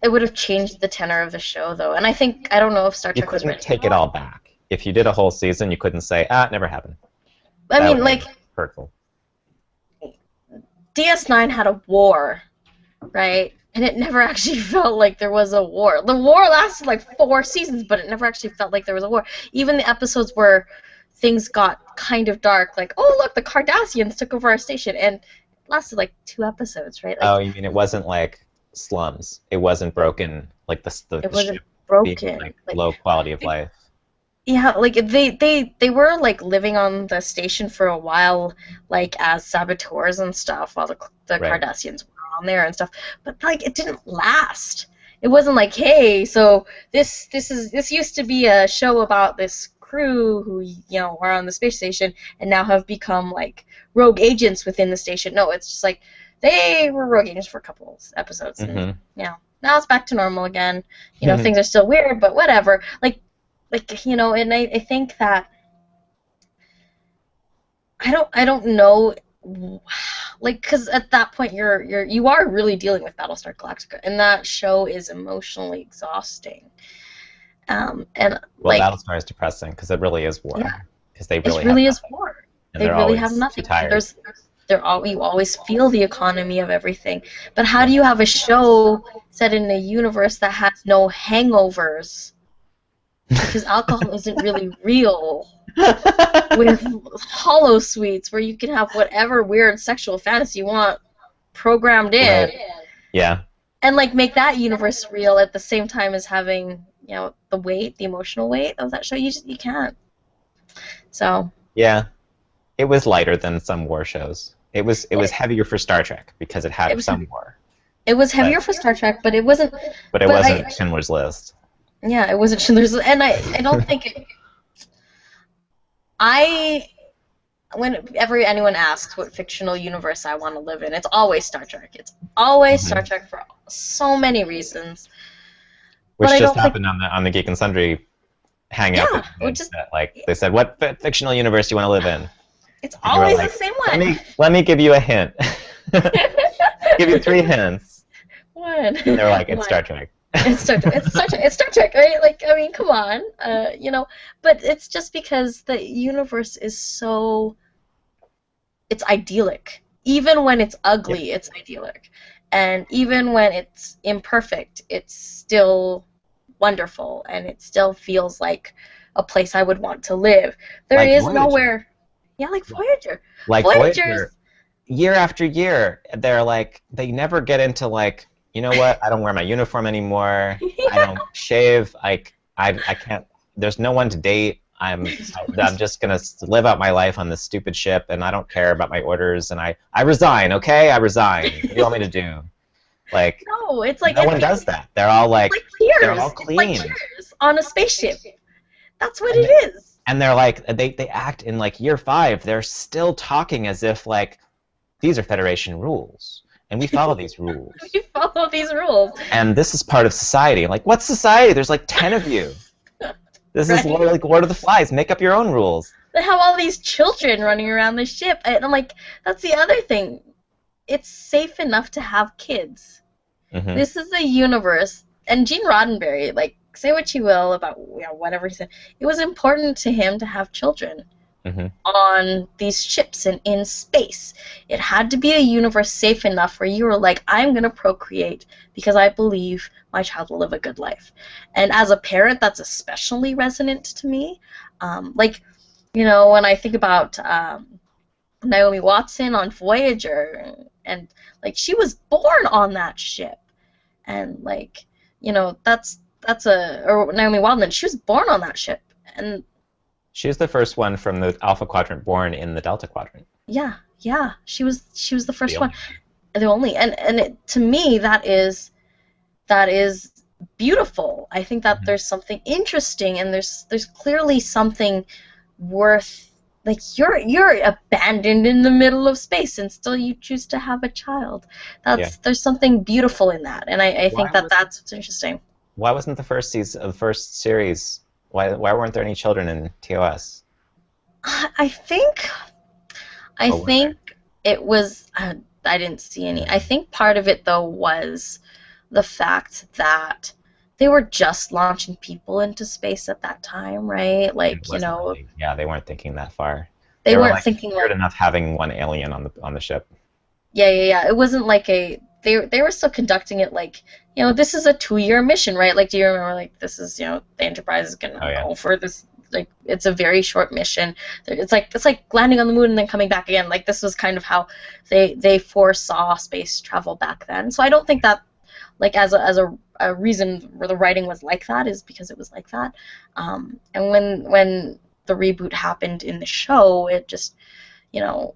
it would have changed the tenor of the show, though. And I don't know if Star Trek was. You couldn't take it all back. If you did a whole season, you couldn't say, it never happened. I mean, like, hurtful. DS9 had a war, right? And it never actually felt like there was a war. The war lasted like 4 seasons, but it never actually felt like there was a war. Even the episodes where things got kind of dark, like, oh, look, the Cardassians took over our station, and it lasted like 2 episodes, right? Like, oh, you mean it wasn't like slums? It wasn't broken, like it wasn't ship broken. being, like, low quality of life. Yeah, like, they were, like, living on the station for a while, like, as saboteurs and stuff, while the Right. Cardassians were on there and stuff. But, like, it didn't last. It wasn't like, hey, so this used to be a show about this crew who are on the space station and now have become, like, rogue agents within the station. No, it's just like they were rogue agents for a couple episodes, and now it's back to normal again. Things are still weird, but whatever. And I think that I don't know, like, because at that point you are really dealing with Battlestar Galactica, and that show is emotionally exhausting. And, well, like, Battlestar is depressing because it really is war. Because they really it really have is war. And They really always have nothing. too tired. You always feel the economy of everything. But how do you have a show set in a universe that has no hangovers? Because alcohol isn't really real. with holo suites where you can have whatever weird sexual fantasy you want programmed in. Right. Yeah. And like make that universe real at the same time as having, you know, the weight, the emotional weight of that show. You can't. So Yeah. It was lighter than some war shows. It was heavier for Star Trek because it had some war. It was heavier for Star Trek, but it wasn't. But it wasn't Schindler's List. Yeah, it wasn't Schindler's List, and I don't think it. Whenever anyone asks what fictional universe I want to live in, it's always Star Trek. It's always Star Trek for so many reasons. Which just happened on the Geek and Sundry hangout. Yeah, they said, "What fictional universe do you want to live in?" It's always the same one. Let me give you a hint. Give you 3 hints. One. And they're like, "It's Star Trek." It's Star Trek. It's Star Trek, right? Like, I mean, come on, you know. But it's just because the universe is so. It's idyllic. Even when it's ugly, it's idyllic, and even when it's imperfect, it's still wonderful, and it still feels like a place I would want to live. There is nowhere. Yeah, like Voyager. Like Voyager. Year after year, they never get into like, you know what? I don't wear my uniform anymore. Yeah. I don't shave. I can't. There's no one to date. I'm just gonna live out my life on this stupid ship, and I don't care about my orders. And I resign. Okay, I resign. What do you want me to do? Like no, it's like no one does that. They're all like they're all clean. It's like Cheers on a spaceship. That's what it is. And they're like they act in like year 5. They're still talking as if like these are Federation rules. And we follow these rules. We follow these rules. And this is part of society. I'm like, what's society? There's like 10 of you. This is like Lord of the Flies. Make up your own rules. They have all these children running around the ship. And I'm like, that's the other thing. It's safe enough to have kids. Mm-hmm. This is a universe. And Gene Roddenberry, like, say what you will about whatever he said, it was important to him to have children. Mm-hmm. On these ships and in space. It had to be a universe safe enough where you were like, I'm going to procreate because I believe my child will live a good life. And as a parent, that's especially resonant to me. Like, you know, when I think about Naomi Watson on Voyager, and like, she was born on that ship. And like, you know, or Naomi Wildman, she was born on that ship. And she was the first one from the Alpha Quadrant born in the Delta Quadrant. Yeah. She was the first one. The only. And to me, that is beautiful. I think that there's something interesting, and there's clearly something worth. Like you're abandoned in the middle of space, and still you choose to have a child. There's something beautiful in that, and I think that's what's interesting. Why wasn't the first series? Why weren't there any children in TOS? I think it was. I didn't see any. I think part of it though was the fact that they were just launching people into space at that time, right? Like really, they weren't thinking that far. They weren't thinking weird enough having one alien on the ship. Yeah. It wasn't like they were still conducting it like, you know, this is a 2-year mission, right? Like, do you remember, like, this is, you know, the Enterprise is going to go for this, like, it's a very short mission. It's like landing on the moon and then coming back again. Like, this was kind of how they foresaw space travel back then. So I don't think that, like, as a reason where the writing was like that is because it was like that. And when the reboot happened in the show, it just, you know,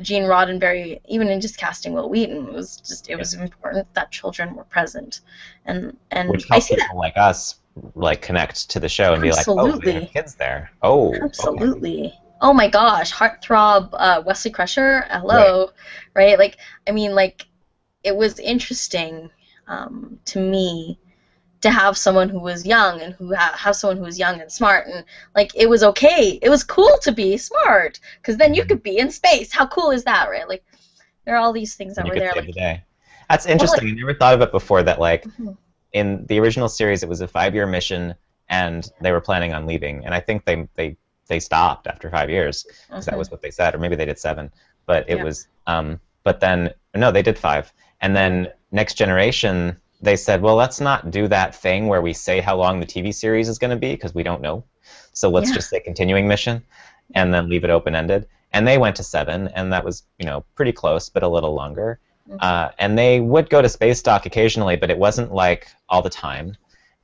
Gene Roddenberry, even in just casting Will Wheaton, it was important that children were present, and which I see people like us like connect to the show and be like, oh, they have kids there. Oh, absolutely. Okay. Oh my gosh, heartthrob Wesley Crusher, hello, right? Like, I mean, like, it was interesting to me to have someone who was young and have someone who was young and smart, and like it was okay. It was cool to be smart because then you could be in space. How cool is that, right? Like there are all these things that were there. Like, that's interesting. I never thought of it before. That like in the original series, it was a 5-year mission, and they were planning on leaving. And I think they stopped after 5 years because that was what they said, or maybe they did 7. But it was but then no, they did 5. And then Next Generation, they said, well, let's not do that thing where we say how long the TV series is going to be because we don't know. So let's just say continuing mission and then leave it open-ended. And they went to 7, and that was, pretty close, but a little longer. And they would go to space dock occasionally, but it wasn't like all the time.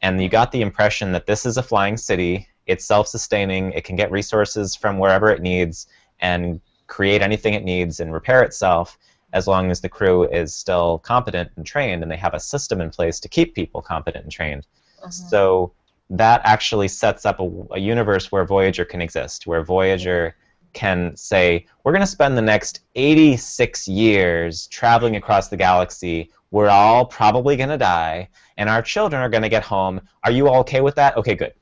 And you got the impression that this is a flying city. It's self-sustaining. It can get resources from wherever it needs and create anything it needs and repair itself as long as the crew is still competent and trained, and they have a system in place to keep people competent and trained. So that actually sets up a universe where Voyager can exist, where Voyager can say, we're going to spend the next 86 years traveling across the galaxy. We're all probably going to die, and our children are going to get home. Are you all okay with that? Okay, good.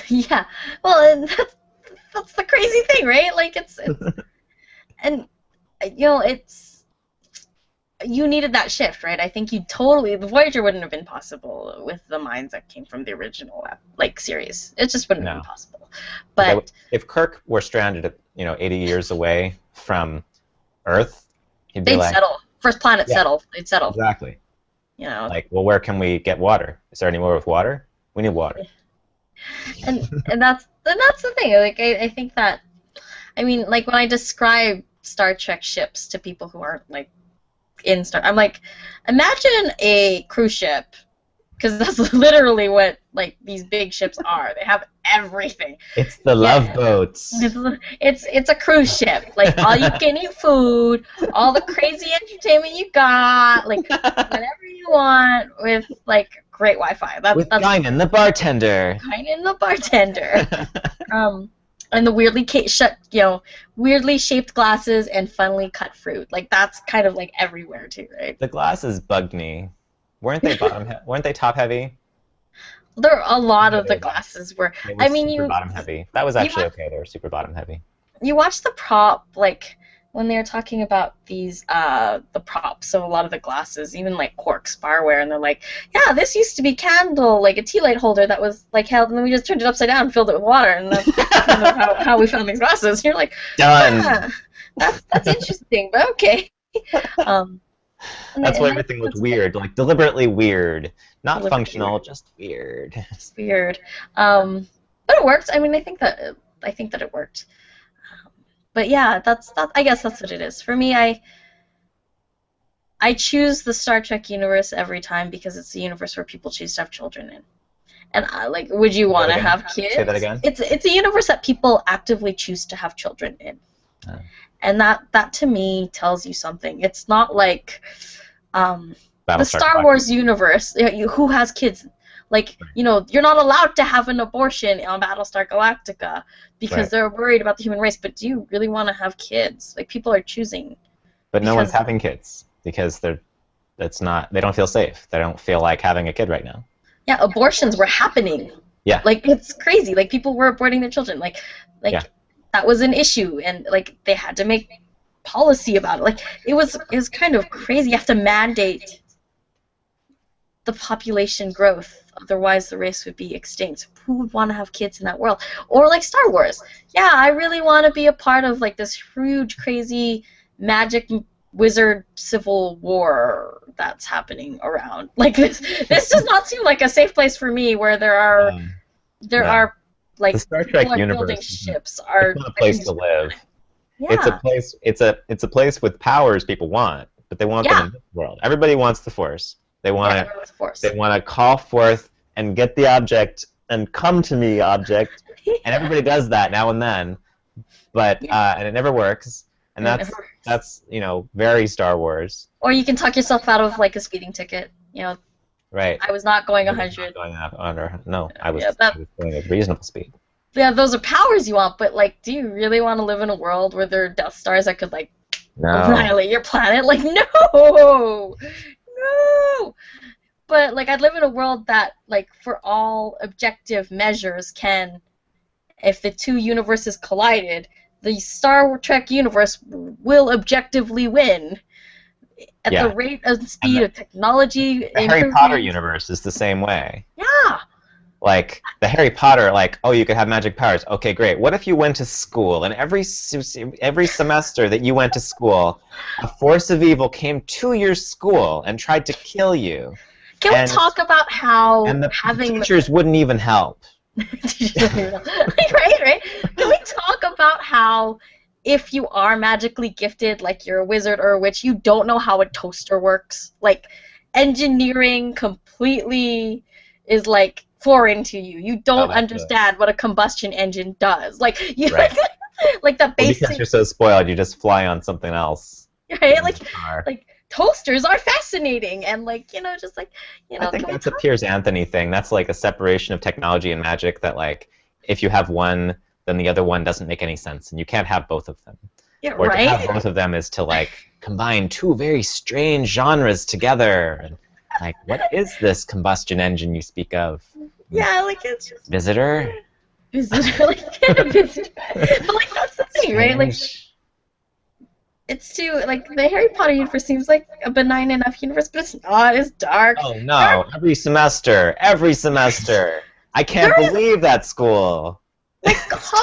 Yeah. Well, and that's the crazy thing, right? Like, it's and, you needed that shift, right? I think the Voyager wouldn't have been possible with the minds that came from the original, series. It just wouldn't have been possible. But if Kirk were stranded, 80 years away from Earth, he'd be like... They'd settle. First planet settle. They'd settle. Exactly. Like, well, where can we get water? Is there anywhere with water? We need water. And that's the thing. Like, I think that, when I describe Star Trek ships to people who aren't, I'm like, imagine a cruise ship, because that's literally what these big ships are. They have everything. It's the love boats. It's a cruise ship. All you can eat food, all the crazy entertainment you got, whatever you want, with great Wi-Fi. With Guinan the bartender. Guinan the bartender. And the weirdly shaped glasses and funnily cut fruit. That's kind of everywhere too, right? The glasses bugged me. Weren't they weren't they top heavy? There are a lot of the glasses were. Super bottom heavy. That was actually okay. They were super bottom heavy. You watch the prop when they were talking about these the props of a lot of the glasses, even Quark's barware, and they're like, yeah, this used to be candle, a tea light holder that was held, and then we just turned it upside down and filled it with water, and that's kind of how we found these glasses. And you're like, done. Yeah, that's interesting, but okay. That's why everything was weird, deliberately weird, not functional, just weird. It's weird, but it worked. I think that it worked. But yeah, I guess that's what it is. For me, I choose the Star Trek universe every time because it's a universe where people choose to have children in. And would you want to have kids? Say that again. It's a universe that people actively choose to have children in. And that to me tells you something. It's not like the Star Wars universe. Who has kids? You're not allowed to have an abortion on Battlestar Galactica because they're worried about the human race. But do you really want to have kids? People are choosing. But no one's having kids because they don't feel safe. They don't feel like having a kid right now. Yeah, abortions were happening. Yeah. It's crazy. People were aborting their children. That was an issue, and they had to make policy about it. It was kind of crazy. You have to mandate the population growth, otherwise the race would be extinct. Who would want to have kids in that world? Or Star Wars. Yeah, I really want to be a part of this huge, crazy magic wizard civil war that's happening around. This does not seem like a safe place for me, where there are the Star Trek universe ships it's not a place to live. Yeah. It's a place with powers people want, but they want them in this world. Everybody wants the Force. They want to call forth and get the object and come to me object, and everybody does that now and then, but and it never works, and that's very Star Wars. Or you can talk yourself out of a speeding ticket, Right. I was not going 100. I was going at reasonable speed. Yeah, those are powers you want, but do you really want to live in a world where there are Death Stars that could annihilate your planet? No. No! But, I'd live in a world that, for all objective measures if the two universes collided, the Star Trek universe will objectively win at the rate of speed of technology. The Harry Potter universe is the same way. Yeah! The Harry Potter, you could have magic powers. Okay, great. What if you went to school, and every semester that you went to school, a force of evil came to your school and tried to kill you? Can we And- talk about how And the having teachers wouldn't even help. right? Can we talk about how if you are magically gifted, like you're a wizard or a witch, you don't know how a toaster works? Like engineering completely is like foreign to you. You don't that's understand what a combustion engine does. Like you Right. like the Well, because basic you're so spoiled, you just fly on something else. right? Car. Like toasters are fascinating and like, just like, I think can we that's a talk- Piers Anthony thing. That's like a separation of technology and magic that, like, if you have one, then the other one doesn't make any sense, and you can't have both of them. Yeah, Or to right? have both of them is to, like, combine two very strange genres together. And, like, what is this combustion engine you speak of? Yeah, like it's just Visitor? visitor, like visitor. But like that's the thing, right? Like Strange. it's too like the Harry Potter universe seems like a benign enough universe, but it's not. It's dark. Oh no! Every semester, I can't There is- believe that school.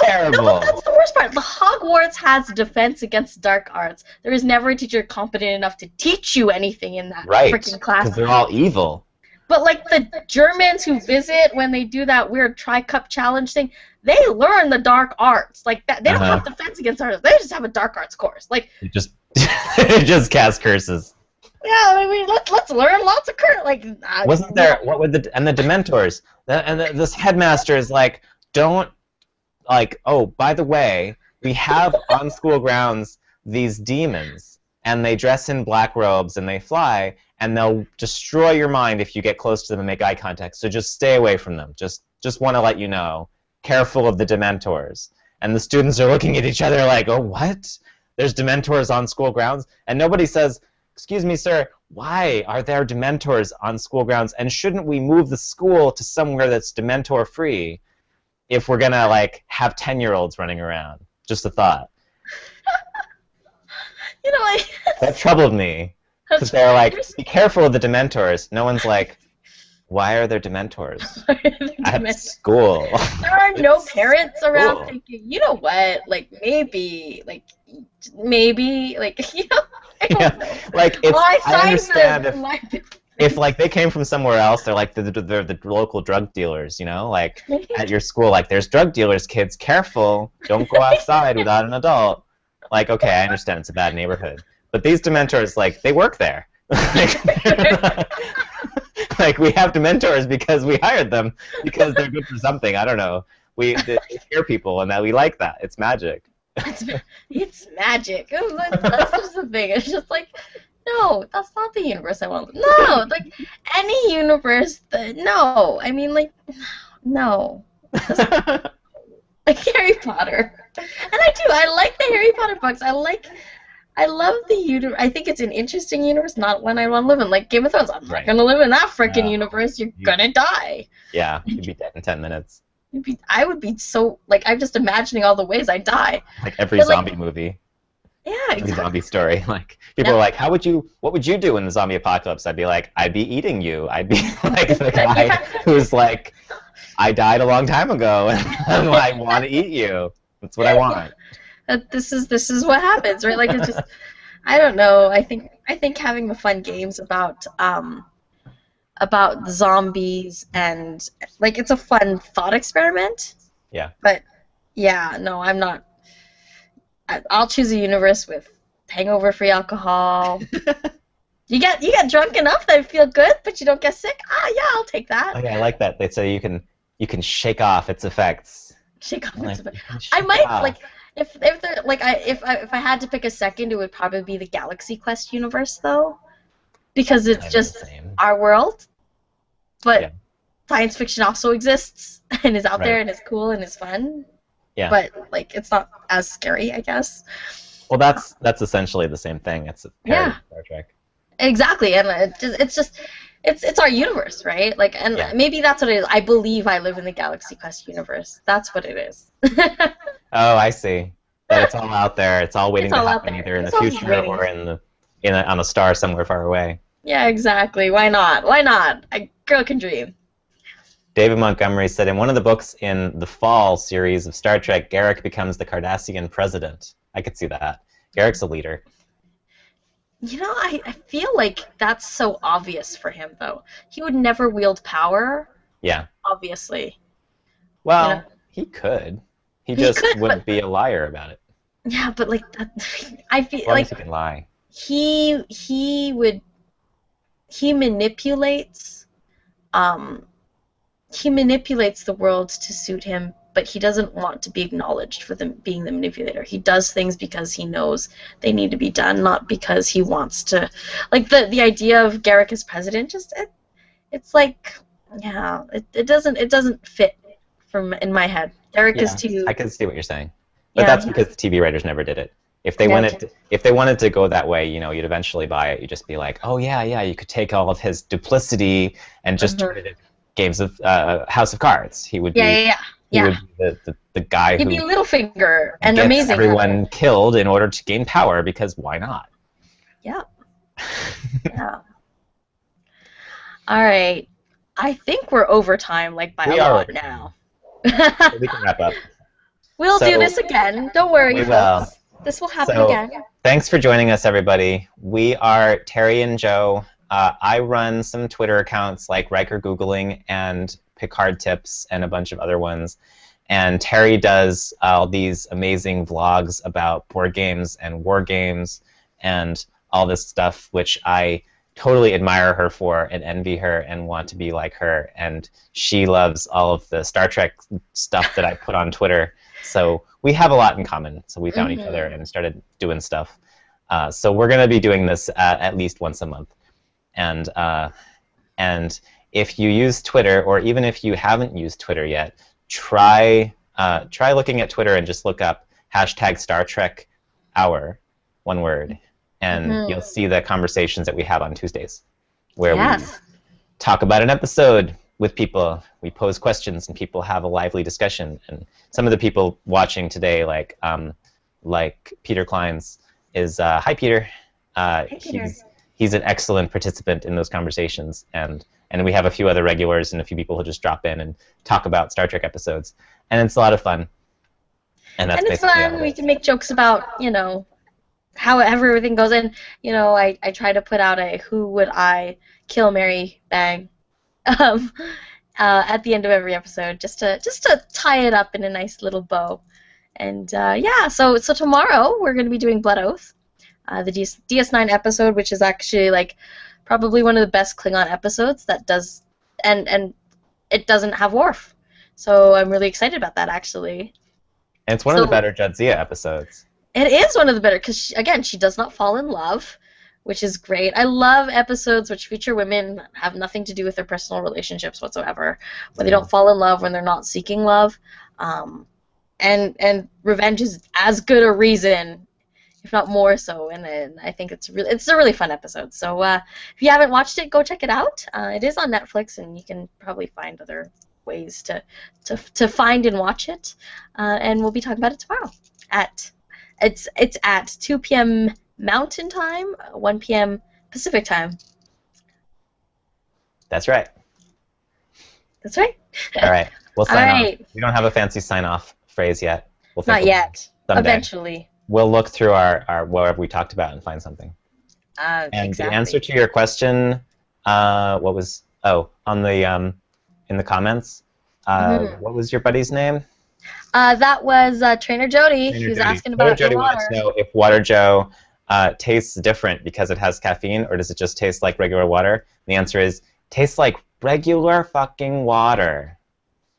terrible. No, but that's the worst part. The Hogwarts has defense against dark arts. There is never a teacher competent enough to teach you anything in that Right, freaking class. because they're all evil. But like the Germans who visit when they do that weird tri-cup challenge thing, they learn the dark arts. Like that, they don't have defense against arts. They just have a dark arts course. Like You just cast curses. yeah, I mean let's learn lots of Wasn't there? What would the Dementors? This headmaster is like, don't like. Oh, by the way, we have on school grounds these demons, and they dress in black robes and they fly, and they'll destroy your mind if you get close to them and make eye contact. So just stay away from them. Just want to let you know. Careful of the Dementors. And the students are looking at each other like, oh, what? There's Dementors on school grounds? And nobody says, excuse me, sir, why are there Dementors on school grounds? And shouldn't we move the school to somewhere that's Dementor-free if we're going to, like, have 10-year-olds running around? Just a thought. like That troubled me. Because they're like, be careful of the Dementors. No one's like, why are there Dementors at school? There are no parents around Cool. thinking, you know what, like maybe, I don't know. Like it's, Well, I understand signed if like they came from somewhere else, they're like the local drug dealers, like at your school, like there's drug dealers, kids, careful, don't go outside without an adult. Like, okay, I understand it's a bad neighborhood, but these Dementors, like, they work there. Like we have Dementors because we hired them because they're good for something. I don't know. They scare people, and that we like that. It's magic. It's magic. That's just the thing. It's just like, no, that's not the universe I want. No, like any universe. No, I mean like, no. Like Harry Potter, and I like the Harry Potter books. I love the universe. I think it's an interesting universe, not one I want to live in. Like Game of Thrones, I'm not gonna live in that freaking universe. You're gonna die. Yeah, you'd be dead in 10 minutes. I would be so like I'm just imagining all the ways I die. Like every zombie movie. Yeah, Every exactly. zombie story. Like people are like, what would you do in the zombie apocalypse? I'd be like, I'd be eating you. I'd be like the guy who's like, I died a long time ago and I want to eat you. That's what I want. This is what happens, right? Like it's just I don't know. I think having the fun games about zombies and like it's a fun thought experiment. Yeah. But yeah, no, I'm not. I'll choose a universe with hangover-free alcohol. You get drunk enough that you feel good, but you don't get sick. Yeah, I'll take that. Okay, I like that. They say you can shake off its effects. Shake off Like, its effects. you can shake I might off. like if they're like if I had to pick a second, it would probably be the Galaxy Quest universe though, because it's Kind of just the same. our world, but Yeah. science fiction also exists and is out there Right. and is cool and is fun. Yeah. But like it's not as scary, I guess. Well, that's essentially the same thing. It's a parody of Star Trek. Exactly, and it's our universe, right? Like, and maybe that's what it is. I believe I live in the Galaxy Quest universe. That's what it is. Oh, I see. That it's all out there. It's all waiting It's all to out happen there. either in It's the all just future waiting. or on a star somewhere far away. Yeah, exactly. Why not? Why not? A girl can dream. David Montgomery said in one of the books in the Fall series of Star Trek, Garak becomes the Cardassian president. I could see that. Garak's a leader. I feel like that's so obvious for him, though. He would never wield power, Yeah. obviously. You know, Well, he could. He he just could, but wouldn't be a liar about it. yeah, but like that, I feel As long as like he can lie. he would he manipulates um he manipulates the world to suit him, but he doesn't want to be acknowledged for them being the manipulator. He does things because he knows they need to be done, not because he wants to. Like the idea of Garrick as president, it's like, yeah, it doesn't fit from in my head. Garrick is Yeah, I too, can see what you're saying. But yeah, that's because the TV writers never did it. If they yeah, wanted to go that way, you'd eventually buy it. You'd just be like, oh yeah, yeah, you could take all of his duplicity and just turn it into games of House of Cards. He would yeah, be yeah, yeah, he yeah. would be the guy He'd be who Littlefinger and gets amazing at it. everyone killed in order to gain power because why not? Yeah, yeah. All right. I think we're over time, like by a We are lot over time, now. so we can wrap up. We'll do So this again. Don't worry, we will. folks. This will happen So again. thanks for joining us, everybody. We are Terry and Joe. I run some Twitter accounts like Riker Googling and Picard Tips and a bunch of other ones. And Terry does all these amazing vlogs about board games and war games and all this stuff, which I totally admire her for and envy her and want to be like her. And she loves all of the Star Trek stuff that I put on Twitter. So we have a lot in common. So we found each other and started doing stuff. So we're going to be doing this at least once a month. And if you use Twitter, or even if you haven't used Twitter yet, try looking at Twitter and just look up hashtag Star Trek Hour, one word, and you'll see the conversations that we have on Tuesdays, where we talk about an episode with people. We pose questions and people have a lively discussion. And some of the people watching today, like Peter Kleins, is hi Peter. Peter. He's an excellent participant in those conversations, and we have a few other regulars and a few people who just drop in and talk about Star Trek episodes, and it's a lot of fun. And that's it's fun. We can make jokes about, how everything goes in. I try to put out a who would I kill, marry, bang at the end of every episode, just to tie it up in a nice little bow. And yeah, so tomorrow we're going to be doing Blood Oath, the DS9 episode, which is actually like probably one of the best Klingon episodes that does, and it doesn't have Worf. So I'm really excited about that, actually. And it's one of the better Jadzia episodes. It is one of the better, because, again, she does not fall in love, which is great. I love episodes which feature women have nothing to do with their personal relationships whatsoever, when they don't fall in love, when they're not seeking love. And revenge is as good a reason, if not more so, and I think it's a really fun episode. So if you haven't watched it, go check it out. It is on Netflix, and you can probably find other ways to find and watch it. And we'll be talking about it tomorrow it's at 2 p.m. Mountain Time, 1 p.m. Pacific Time. That's right. That's right. All right. We'll sign All off. right. We don't have a fancy sign-off phrase yet. We'll think Not yet. someday. Eventually. We'll look through our whatever we talked about and find something. And exactly. the answer to your question, what was on the in the comments? What was your buddy's name? That was Trainer Jody. He was asking about Jody the water. wanted to know if Water Joe tastes different because it has caffeine, or does it just taste like regular water? And the answer is, tastes like regular fucking water.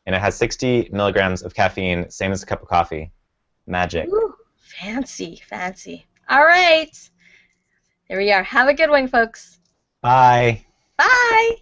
And it has 60 milligrams of caffeine, same as a cup of coffee. Magic. Ooh, fancy, fancy. All right. There we are. Have a good one, folks. Bye. Bye.